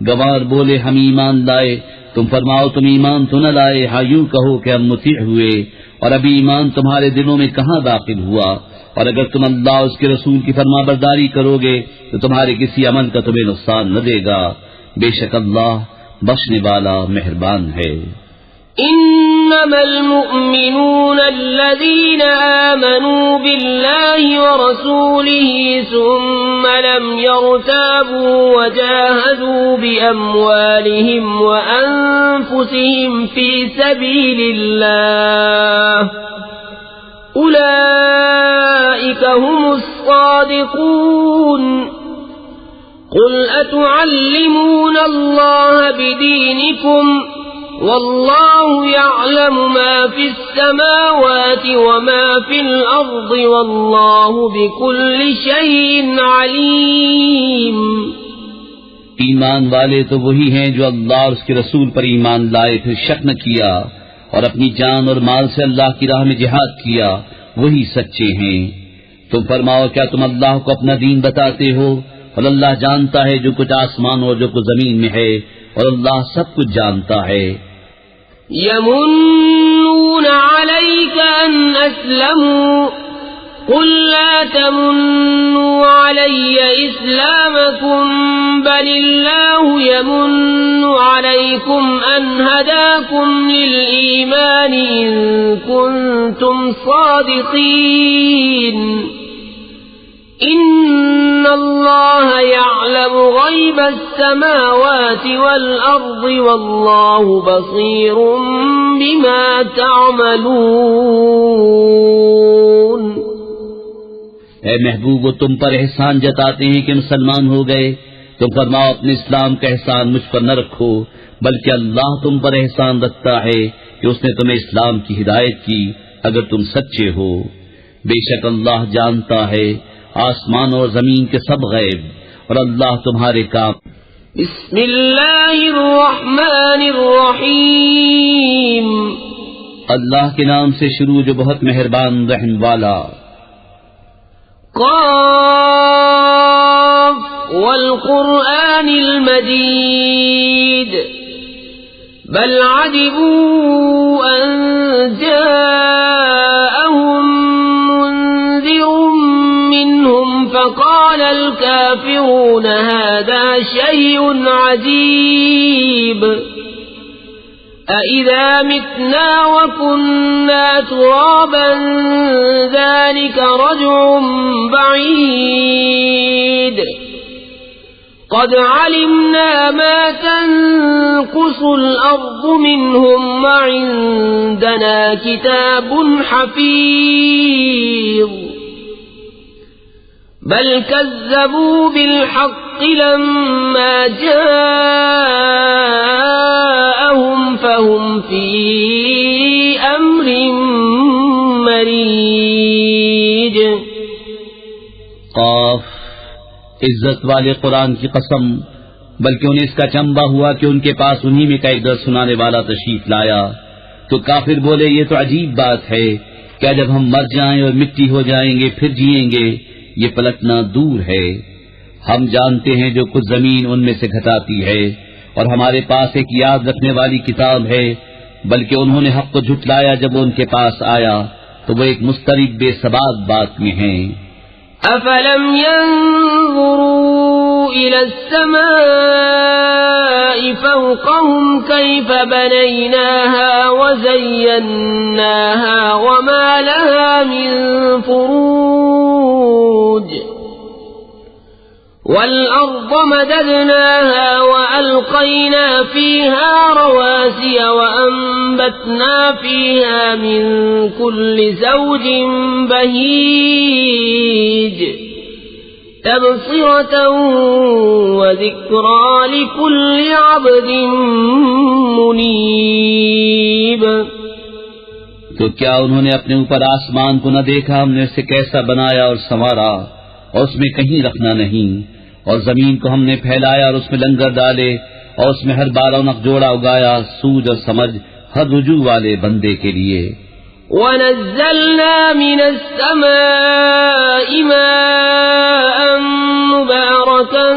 Speaker 2: گوار بولے ہم ایمان لائے، تم فرماؤ تم ایمان تو نہ لائے. ہاں یوں کہو کہ ہم مطیع ہوئے، اور ابھی ایمان تمہارے دلوں میں کہاں داخل ہوا، اور اگر تم اللہ اور اس کے رسول کی فرما برداری کرو گے تو تمہارے کسی عمل کا تمہیں نقصان نہ دے گا، بے شک اللہ بخشنے والا مہربان ہے۔
Speaker 1: انما المؤمنون الذين آمنوا بالله ورسوله ثم لم يرتابوا وجاهدوا بأموالهم وأنفسهم في سبيل الله أولئك هم الصادقون۔ قل أتعلمون الله بدينكم والله يعلم ما في السماوات وما في الأرض والله بكل شيء عليم۔
Speaker 2: ایمان والے تو وہی ہیں جو اللہ اور اس کے رسول پر ایمان لائے پھر شک نہ کیا اور اپنی جان اور مال سے اللہ کی راہ میں جہاد کیا، وہی سچے ہیں۔ تم فرماؤ کیا تم اللہ کو اپنا دین بتاتے ہو؟ اور اللہ جانتا ہے جو کچھ آسمان اور جو کچھ زمین میں ہے، اور اللہ سب کچھ جانتا ہے۔
Speaker 1: يمنون عليك أن أسلموا قل لا تمنوا علي إسلامكم بل الله يمن عليكم أن هداكم للإيمان إن كنتم صادقين إن الله يعلم غيب السماوات والأرض والله بصير بما تعملون۔
Speaker 2: اے محبوب، وہ تم پر احسان جتاتے ہیں کہ مسلمان ہو گئے، تم فرماؤ اپنے اسلام کا احسان مجھ پر نہ رکھو، بلکہ اللہ تم پر احسان رکھتا ہے کہ اس نے تمہیں اسلام کی ہدایت کی اگر تم سچے ہو۔ بے شک اللہ جانتا ہے آسمان اور زمین کے سب غیب، اور اللہ تمہارے کام۔
Speaker 1: بسم اللہ الرحمن الرحیم،
Speaker 2: اللہ کے نام سے شروع جو بہت مہربان رحم والا۔
Speaker 1: قاف والقرآن المجید بل عجبوا أن جاءهم منذر منهم فقال الكافرون هذا شيء عجيب أإذا متنا وكنا ترابا ذلك رجع بعيد قد علمنا ما تنقص الأرض منهم وعندنا كتاب حفيظ بل كذبوا بالحق لما جاءهم فهم في أمر مريج۔
Speaker 2: قاف، عزت والے قرآن کی قسم، بلکہ انہیں اس کا چمبا ہوا کہ ان کے پاس انہی میں کا ایک درس سنانے والا تشریف لایا تو کافر بولے یہ تو عجیب بات ہے، کیا جب ہم مر جائیں اور مٹی ہو جائیں گے پھر جئیں گے؟ یہ پلٹنا دور ہے۔ ہم جانتے ہیں جو کچھ زمین ان میں سے گھٹاتی ہے، اور ہمارے پاس ایک یاد رکھنے والی کتاب ہے، بلکہ انہوں نے حق کو جھٹلایا جب وہ ان کے پاس آیا تو وہ ایک مضطرب بے ثبات بات میں ہیں۔
Speaker 1: افلم ينظروا الى السماء فوقهم كيف بنيناها وزيناها وما لها من فروج والأرض مددناها وألقينا فيها رواسي وأنبتنا فيها من كل زوج بهيج تبصرة وذكرى لكل عبد منيب۔
Speaker 2: تو کیا انہوں نے اپنے اوپر آسمان کو نہ دیکھا ہم نے اسے کیسا بنایا اور سنوارا، اور اس میں کہیں رکھنا نہیں، اور زمین کو ہم نے پھیلایا اور اس میں لنگر ڈالے اور اس میں ہر بار رونق جوڑا اگایا، سوج اور سمجھ ہر رجوع والے بندے کے لیے۔
Speaker 1: وَنَزَّلْنَا مِنَ السَّمَاءِ مَاءً مُبَارَكًا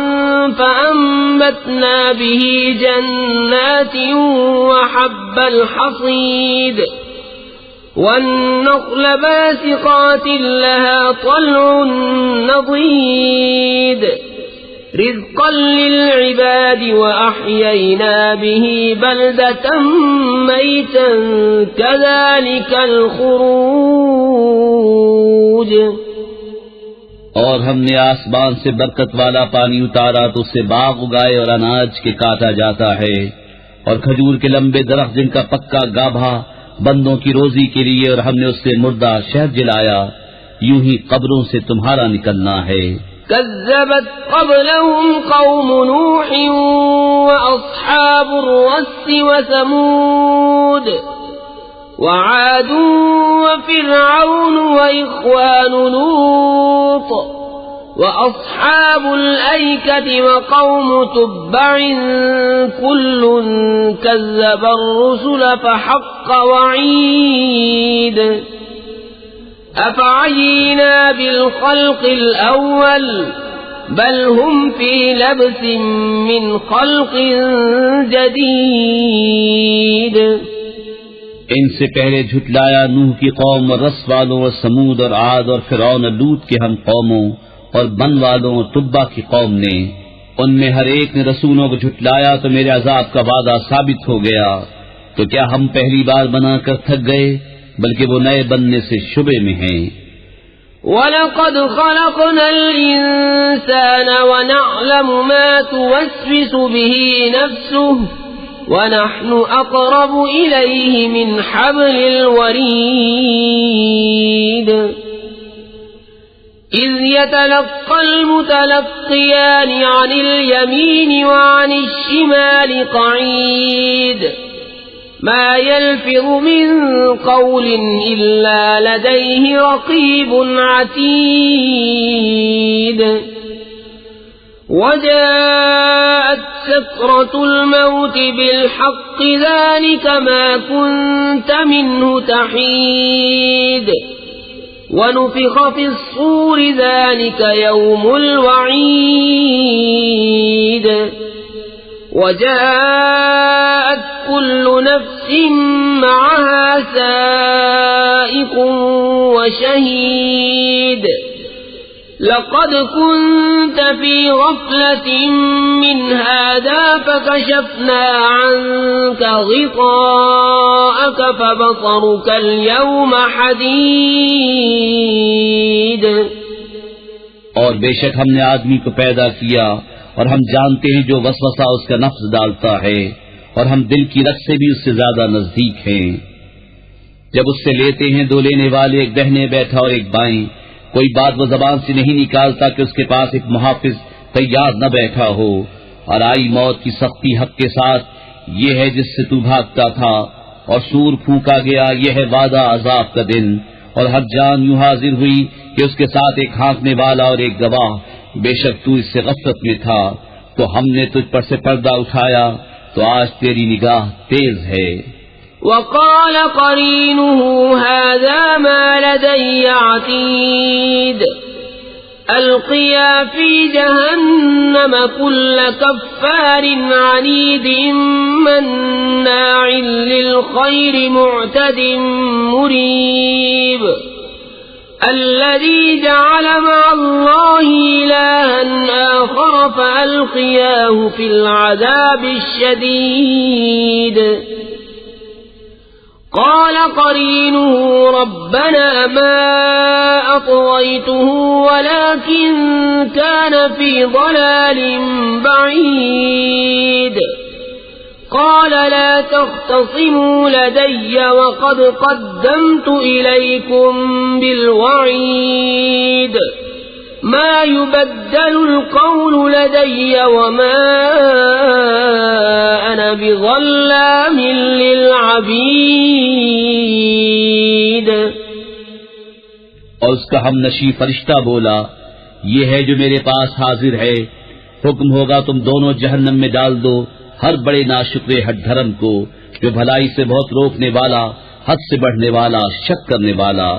Speaker 1: فَأَنبَتْنَا بِهِ جَنَّاتٍ وَحَبَّ الْحَصِيدِ والنخل باسقات لها طلع نضيد رزقا للعباد وأحيينا به بلدة ميتا كذلك الخروج.
Speaker 2: اور ہم نے آسمان سے برکت والا پانی اتارا تو اس سے باغ اگائے اور اناج کے کاٹا جاتا ہے، اور کھجور کے لمبے درخت جن کا پکا گابھا بندوں کی روزی کے لیے، اور ہم نے اس سے مردہ شہد جلایا. یوں ہی قبروں سے تمہارا نکلنا ہے.
Speaker 1: كذبت قبلهم قوم نوح وأصحاب الرس وثمود وعاد وفرعون وإخوان لوط وأصحاب الأيكة وقوم تبع كل كذب الرسل فحق وعيد. أفعينا بالخلق الأول بل هم في لبس من خلق جديد.
Speaker 2: ان سے پہلے جھٹلایا نوح کی قوم اور رس والوں اور سمود اور عاد اور فرعون اور لوط کے ہم قوموں اور بن والوں اور تبا کی قوم نے. ان میں ہر ایک نے رسولوں کو جھٹلایا تو میرے عذاب کا وعدہ ثابت ہو گیا. تو کیا ہم پہلی بار بنا کر تھک گئے؟ بلکہ وہ نئے بننے سے شبے میں ہیں.
Speaker 1: وَلَقَدْ خَلَقْنَا الْإِنسَانَ وَنَعْلَمُ مَا تُوَسْوِسُ بِهِ نَفْسُهُ وَنَحْنُ أَقْرَبُ إِلَيْهِ مِنْ حَبْلِ الْوَرِيدِ. إِذْ يَتَلَقَّى الْمُتَلَقِّيَانِ عَنِ الْيَمِينِ وَعَنِ الشِّمَالِ قَعِيدٌ ما يلفظ من قول إلا لديه رقيب عتيد. وجاءت سكرة الموت بالحق ذلك ما كنت منه تحيد. ونفخ في الصور ذلك يوم الوعيد. وجاءت كل نفس معها سائق وشهيد. لقد كنت في غفلة من هذا فكشفنا عنك غطاءك فبصرك اليوم حديد.
Speaker 2: اور بے شک ہم نے آدمی کو پیدا کیا اور ہم جانتے ہیں جو وسوسہ اس کا نفس ڈالتا ہے، اور ہم دل کی رگ سے بھی اس سے زیادہ نزدیک ہیں. جب اس سے لیتے ہیں دو لینے والے، ایک دہنے بیٹھا اور ایک بائیں، کوئی بات وہ زبان سے نہیں نکالتا کہ اس کے پاس ایک محافظ تیار نہ بیٹھا ہو. اور آئی موت کی سختی حق کے ساتھ، یہ ہے جس سے تو بھاگتا تھا. اور سور پھونکا گیا، یہ ہے وعدہ عذاب کا دن. اور ہر جان یوں حاضر ہوئی کہ اس کے ساتھ ایک ہانکنے والا اور ایک گواہ. بے شک تو اس سے غفلت میں تھا، تو ہم نے تجھ پر سے پردہ اٹھایا، تو آج تیری نگاہ تیز ہے.
Speaker 1: وقال قرينه هذا ما لدي عتيد. ألقيا في جهنم كل كفار عنيد مناع للخير معتد مريب. الذي جعل مع الله إلها آخر فألقياه في العذاب الشديد. قال قرينه ربنا ما أطغيته ولكن كان في ضلال بعيد. قال لا تختصموا لدي وقد قدمت إليكم بالوعيد. ما يبدل القول لدي وما أنا بظلام للعبيد.
Speaker 2: اور اس کا ہم نشی فرشتہ بولا، یہ ہے جو میرے پاس حاضر ہے، حکم ہوگا تم دونوں جہنم میں ڈال دو ہر بڑے ناشکرے ہٹ دھرم کو، جو بھلائی سے بہت روکنے والا، حد سے بڑھنے والا، شک کرنے والا.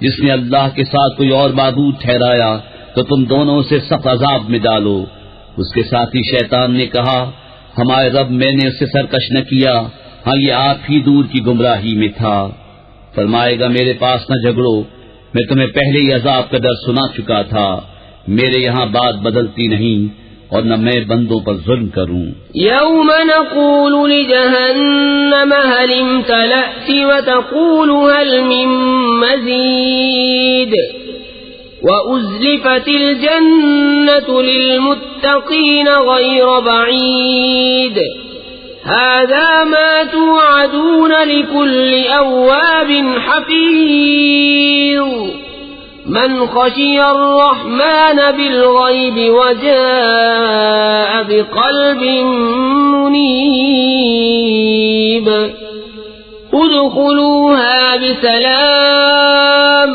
Speaker 2: جس نے اللہ کے ساتھ کوئی اور معبود ٹھہرایا تو تم دونوں سے سخت عذاب میں ڈالو. اس کے ساتھی شیطان نے کہا، ہمارے رب میں نے اسے سرکش نہ کیا، ہاں یہ آپ ہی دور کی گمراہی میں تھا. فرمائے گا میرے پاس نہ جھگڑو، میں تمہیں پہلے ہی عذاب کا ڈر سنا چکا تھا، میرے یہاں بات بدلتی نہیں اور نہ میں بندوں پر ظلم کروں۔
Speaker 1: یوم نقول لجہنم هل امتلأت وتقول هل من مزید وأزلفت الجنة للمتقين غير بعيد هذا ما توعدون لكل أواب حفيظ من خشي الرحمن بالغيب وجاء بقلب منيب ادخلوها بسلام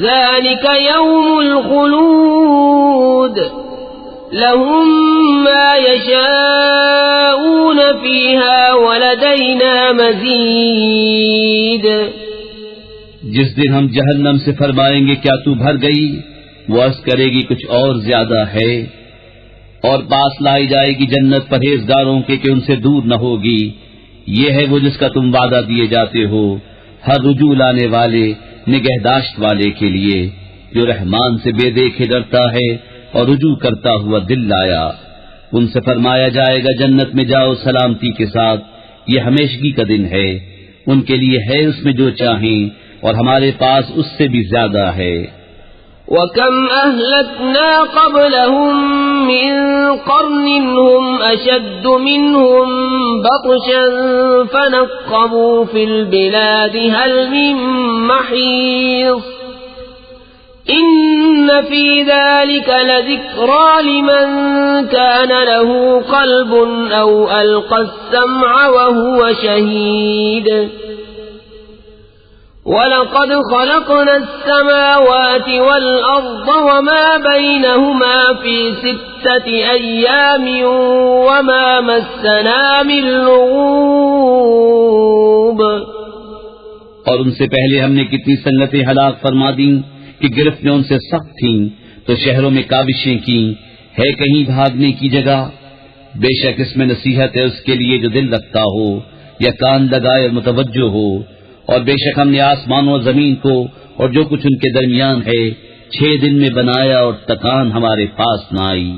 Speaker 1: ذلك يوم الخلود لهم ما يشاءون فيها ولدينا مزيد۔
Speaker 2: جس دن ہم جہنم سے فرمائیں گے کیا تو بھر گئی، وہ عرض کرے گی کچھ اور زیادہ ہے، اور پاس لائی جائے گی جنت پرہیزگاروں کے کہ ان سے دور نہ ہوگی، یہ ہے وہ جس کا تم وعدہ دیے جاتے ہو، ہر رجوع لانے والے نگہداشت والے کے لیے جو رحمان سے بے دیکھے ڈرتا ہے اور رجوع کرتا ہوا دل لایا۔ ان سے فرمایا جائے گا جنت میں جاؤ سلامتی کے ساتھ، یہ ہمیشگی کا دن ہے، ان کے لیے ہے اس میں جو چاہیں اور ہمارے پاس اس سے بھی زیادہ ہے۔
Speaker 1: وَكَمْ أَهْلَكْنَا قَبْلَهُمْ مِنْ قَرْنٍ هُمْ أَشَدُّ مِنْهُمْ بَطْشًا فَنَقَّبُوا فِي الْبِلَادِ هَلْ مِنْ مَحِيصٍ إِنَّ فِي ذَلِكَ لَذِكْرَى لِمَنْ كَانَ لَهُ قَلْبٌ أَوْ أَلْقَى السَّمْعَ وَهُوَ شَهِيدٌ وَلَقَدْ خَلَقْنَا السَّمَاوَاتِ وَالْأَرْضَ وَمَا بَيْنَهُمَا فِي 6 أَيَّامٍ وَمَا مَسَّنَا مِن لُغُوبٍ۔
Speaker 2: اور ان سے پہلے ہم نے کتنی سنگتیں ہلاک فرما دیں کہ گرفتیں ان سے سخت تھیں تو شہروں میں کاوشیں کی، ہے کہیں بھاگنے کی جگہ؟ بے شک اس میں نصیحت ہے اس کے لیے جو دل رکھتا ہو یا کان لگائے اور متوجہ ہو، اور بے شک ہم نے آسمانوں اور زمین کو اور جو کچھ ان کے درمیان ہے 6 دن میں بنایا اور تکان ہمارے پاس نہ آئی۔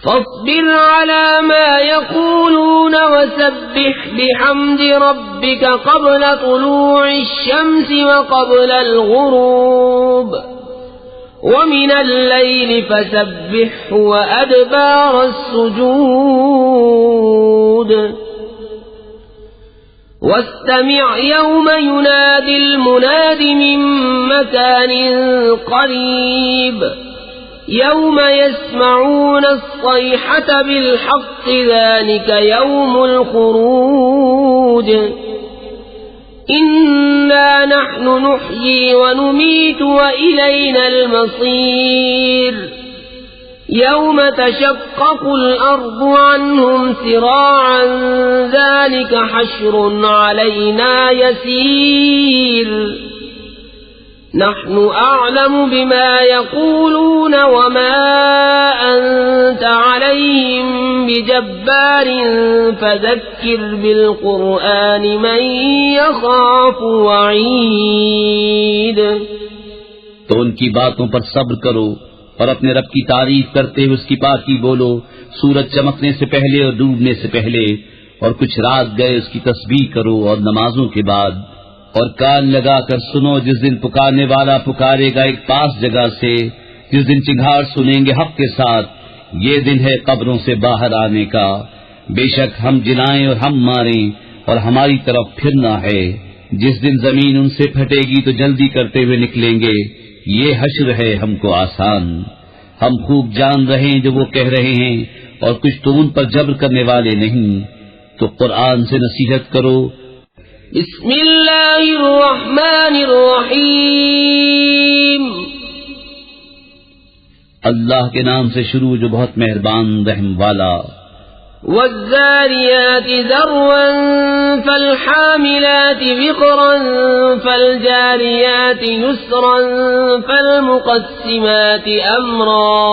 Speaker 1: فاصبر على ما يقولون وسبح بحمد ربك قبل طلوع الشمس وقبل الغروب ومن الليل فسبحه وأدبار السجود واستمع يوم ينادي المناد من مكان قريب يوم يسمعون الصيحة بالحق ذلك يوم الخروج إنا نحن نحيي ونميت وإلينا المصير يوم تشقق الأرض عنهم سراعا ذلك حشر علينا يسير نحن أعلم بما يقولون وما أنت عليهم بجبار فذكر بالقرآن من يخاف وعيد۔
Speaker 2: تو ان کی باتوں پر صبر کرو اور اپنے رب کی تعریف کرتے ہوئے اس کی پاکی بولو، سورج چمکنے سے پہلے اور ڈوبنے سے پہلے، اور کچھ رات گئے اس کی تسبیح کرو اور نمازوں کے بعد، اور کان لگا کر سنو جس دن پکارنے والا پکارے گا ایک پاس جگہ سے، جس دن چنگھاڑ سنیں گے حق کے ساتھ، یہ دن ہے قبروں سے باہر آنے کا، بے شک ہم جلائیں اور ہم ماریں اور ہماری طرف پھرنا ہے، جس دن زمین ان سے پھٹے گی تو جلدی کرتے ہوئے نکلیں گے، یہ حشر ہے ہم کو آسان، ہم خوب جان رہے ہیں جو وہ کہہ رہے ہیں اور کچھ تو ان پر جبر کرنے والے نہیں، تو قرآن سے نصیحت کرو۔
Speaker 1: بسم اللہ الرحمن الرحیم،
Speaker 2: اللہ کے نام سے شروع جو بہت مہربان رحم والا۔
Speaker 1: والذاريات ذروا فالحاملات وقرا فالجاريات يسرا فالمقسمات أمرا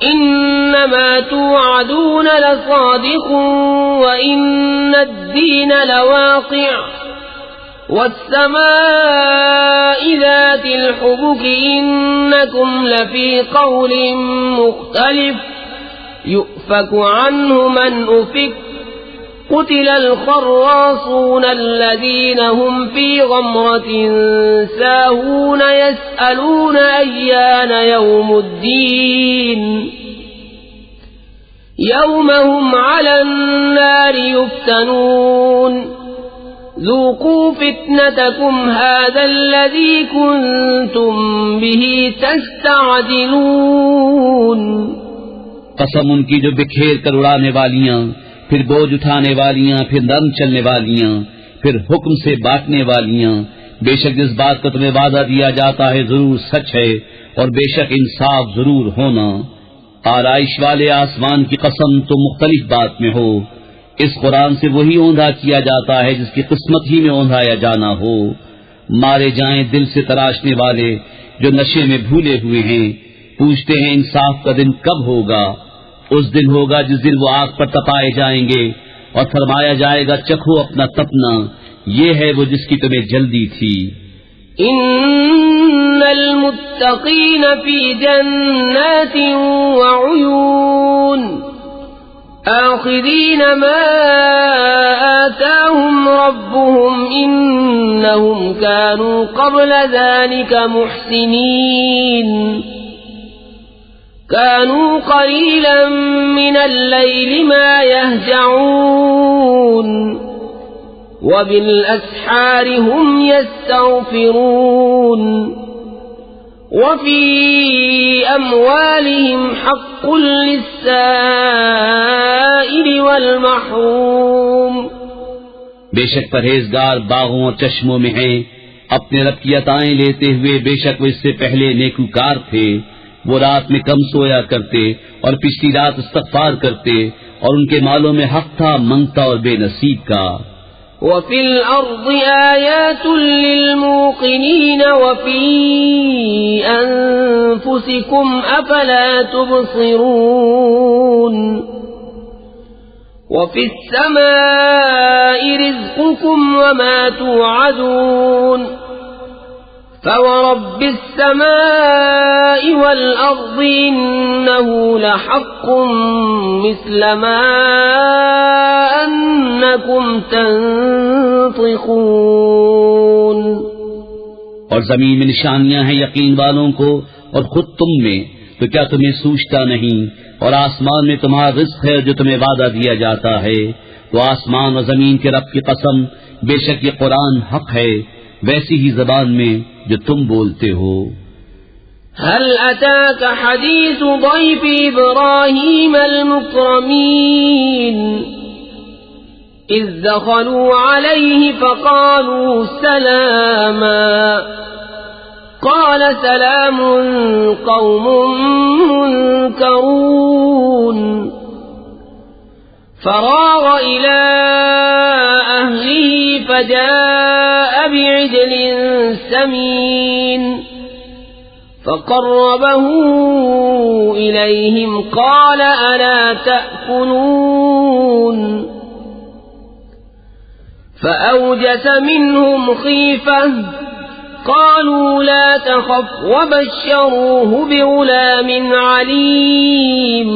Speaker 1: إنما توعدون لصادق وإن الدين لواقع والسماء ذات الحبك إنكم لفي قول مختلف يؤفك عنه من أفك قتل الخراصون الذين هم في غمرة ساهون يسألون أيان يوم الدين يوم هم على النار يفتنون ذوقوا فتنتكم هذا الذي كنتم به تستعجلون.
Speaker 2: قسم ان کی جو بکھیر کر اڑانے والیاں، پھر بوجھ اٹھانے والیاں، پھر نرم چلنے والیاں، پھر حکم سے بانٹنے والیاں. بے شک جس بات کا تمہیں وعدہ دیا جاتا ہے ضرور سچ ہے، اور بے شک انصاف ضرور ہونا. آرائش والے آسمان کی قسم تو مختلف بات میں ہو. اس قرآن سے وہی اوندھا کیا جاتا ہے جس کی قسمت ہی میں اوندھایا جانا ہو. مارے جائیں دل سے تراشنے والے جو نشے میں بھولے ہوئے ہیں. پوچھتے ہیں انصاف کا دن کب ہوگا؟ اس دن ہوگا جس دن وہ آگ پر تپائے جائیں گے اور فرمایا جائے گا چکھو اپنا تپنا، یہ ہے وہ جس کی تمہیں جلدی تھی.
Speaker 1: ان المتقین فی جنات وعیون آخذین ما آتاهم ربهم انہم كانوا قبل ذلك محسنین كانوا قليلا من الليل ما يهجعون وبالأسحار هم يستغفرون وفي أموالهم حق للسائل والمحروم.
Speaker 2: بے شک پرہیزگار باغوں اور چشموں میں ہیں، اپنے رب کی عطائیں لیتے ہوئے. بے شک وہ اس سے پہلے نیکوکار تھے. وہ رات میں کم سویا کرتے اور پچھلی رات استغفار کرتے، اور ان کے مالوں میں حق تھا منگتا اور بے نصیب کا.
Speaker 1: وفي الأرض آيات للموقنين وفي أنفسكم أفلا تبصرون. وفي السماء رزقكم وما توعدون فورب السماء والأرض إنه لحق مثل ما أنكم تنطقون.
Speaker 2: اور زمین میں نشانیاں ہیں یقین والوں کو اور خود تم میں، تو کیا تمہیں سوچتا نہیں؟ اور آسمان میں تمہارا رزق ہے جو تمہیں وعدہ دیا جاتا ہے. تو آسمان اور زمین کے رب کی قسم، بے شک یہ قرآن حق ہے ویسی ہی زبان میں جو تم بولتے ہو.
Speaker 1: هل أتاك حديث ضيف إبراهيم المكرمين إذ دخلوا عليه فقالوا سلاما قال سلام قوم منكرون فراغ إلى أهله فجاء بعجل سمين فقربه إليهم قال ألا تأكلون فأوجس منهم خيفة قالوا لا تخف وبشروه بغلام عليم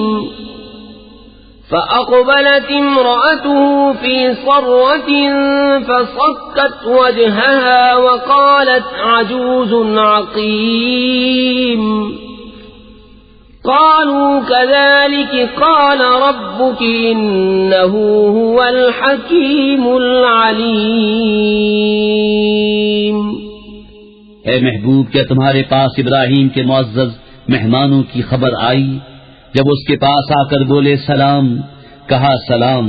Speaker 1: فأقبلت امرأته في صرة فصكت وجهها وقالت عجوز عقيم قالوا كذلك قال ربك إنه هو الحكيم العليم.
Speaker 2: اے محبوب، کیا تمہارے پاس ابراہیم کے معزز مہمانوں کی خبر آئی؟ جب اس کے پاس آ کر بولے سلام، کہا سلام،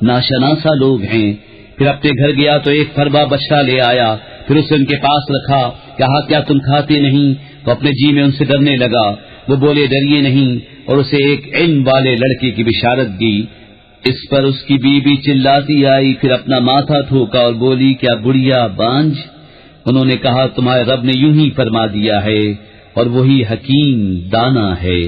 Speaker 2: ناشناسا لوگ ہیں. پھر اپنے گھر گیا تو ایک فربا بچڑا لے آیا، پھر اسے ان کے پاس رکھا. کہا کیا تم کھاتے نہیں؟ تو اپنے جی میں ان سے ڈرنے لگا. وہ بولے ڈریے نہیں، اور اسے ایک علم والے لڑکے کی بشارت دی. اس پر اس کی بیوی چلاتی آئی، پھر اپنا ماتھا ٹھوکا اور بولی کیا بڑھیا بانجھ؟ انہوں نے کہا تمہارے رب نے یوں ہی فرما دیا ہے، اور وہی حکیم دانا ہے.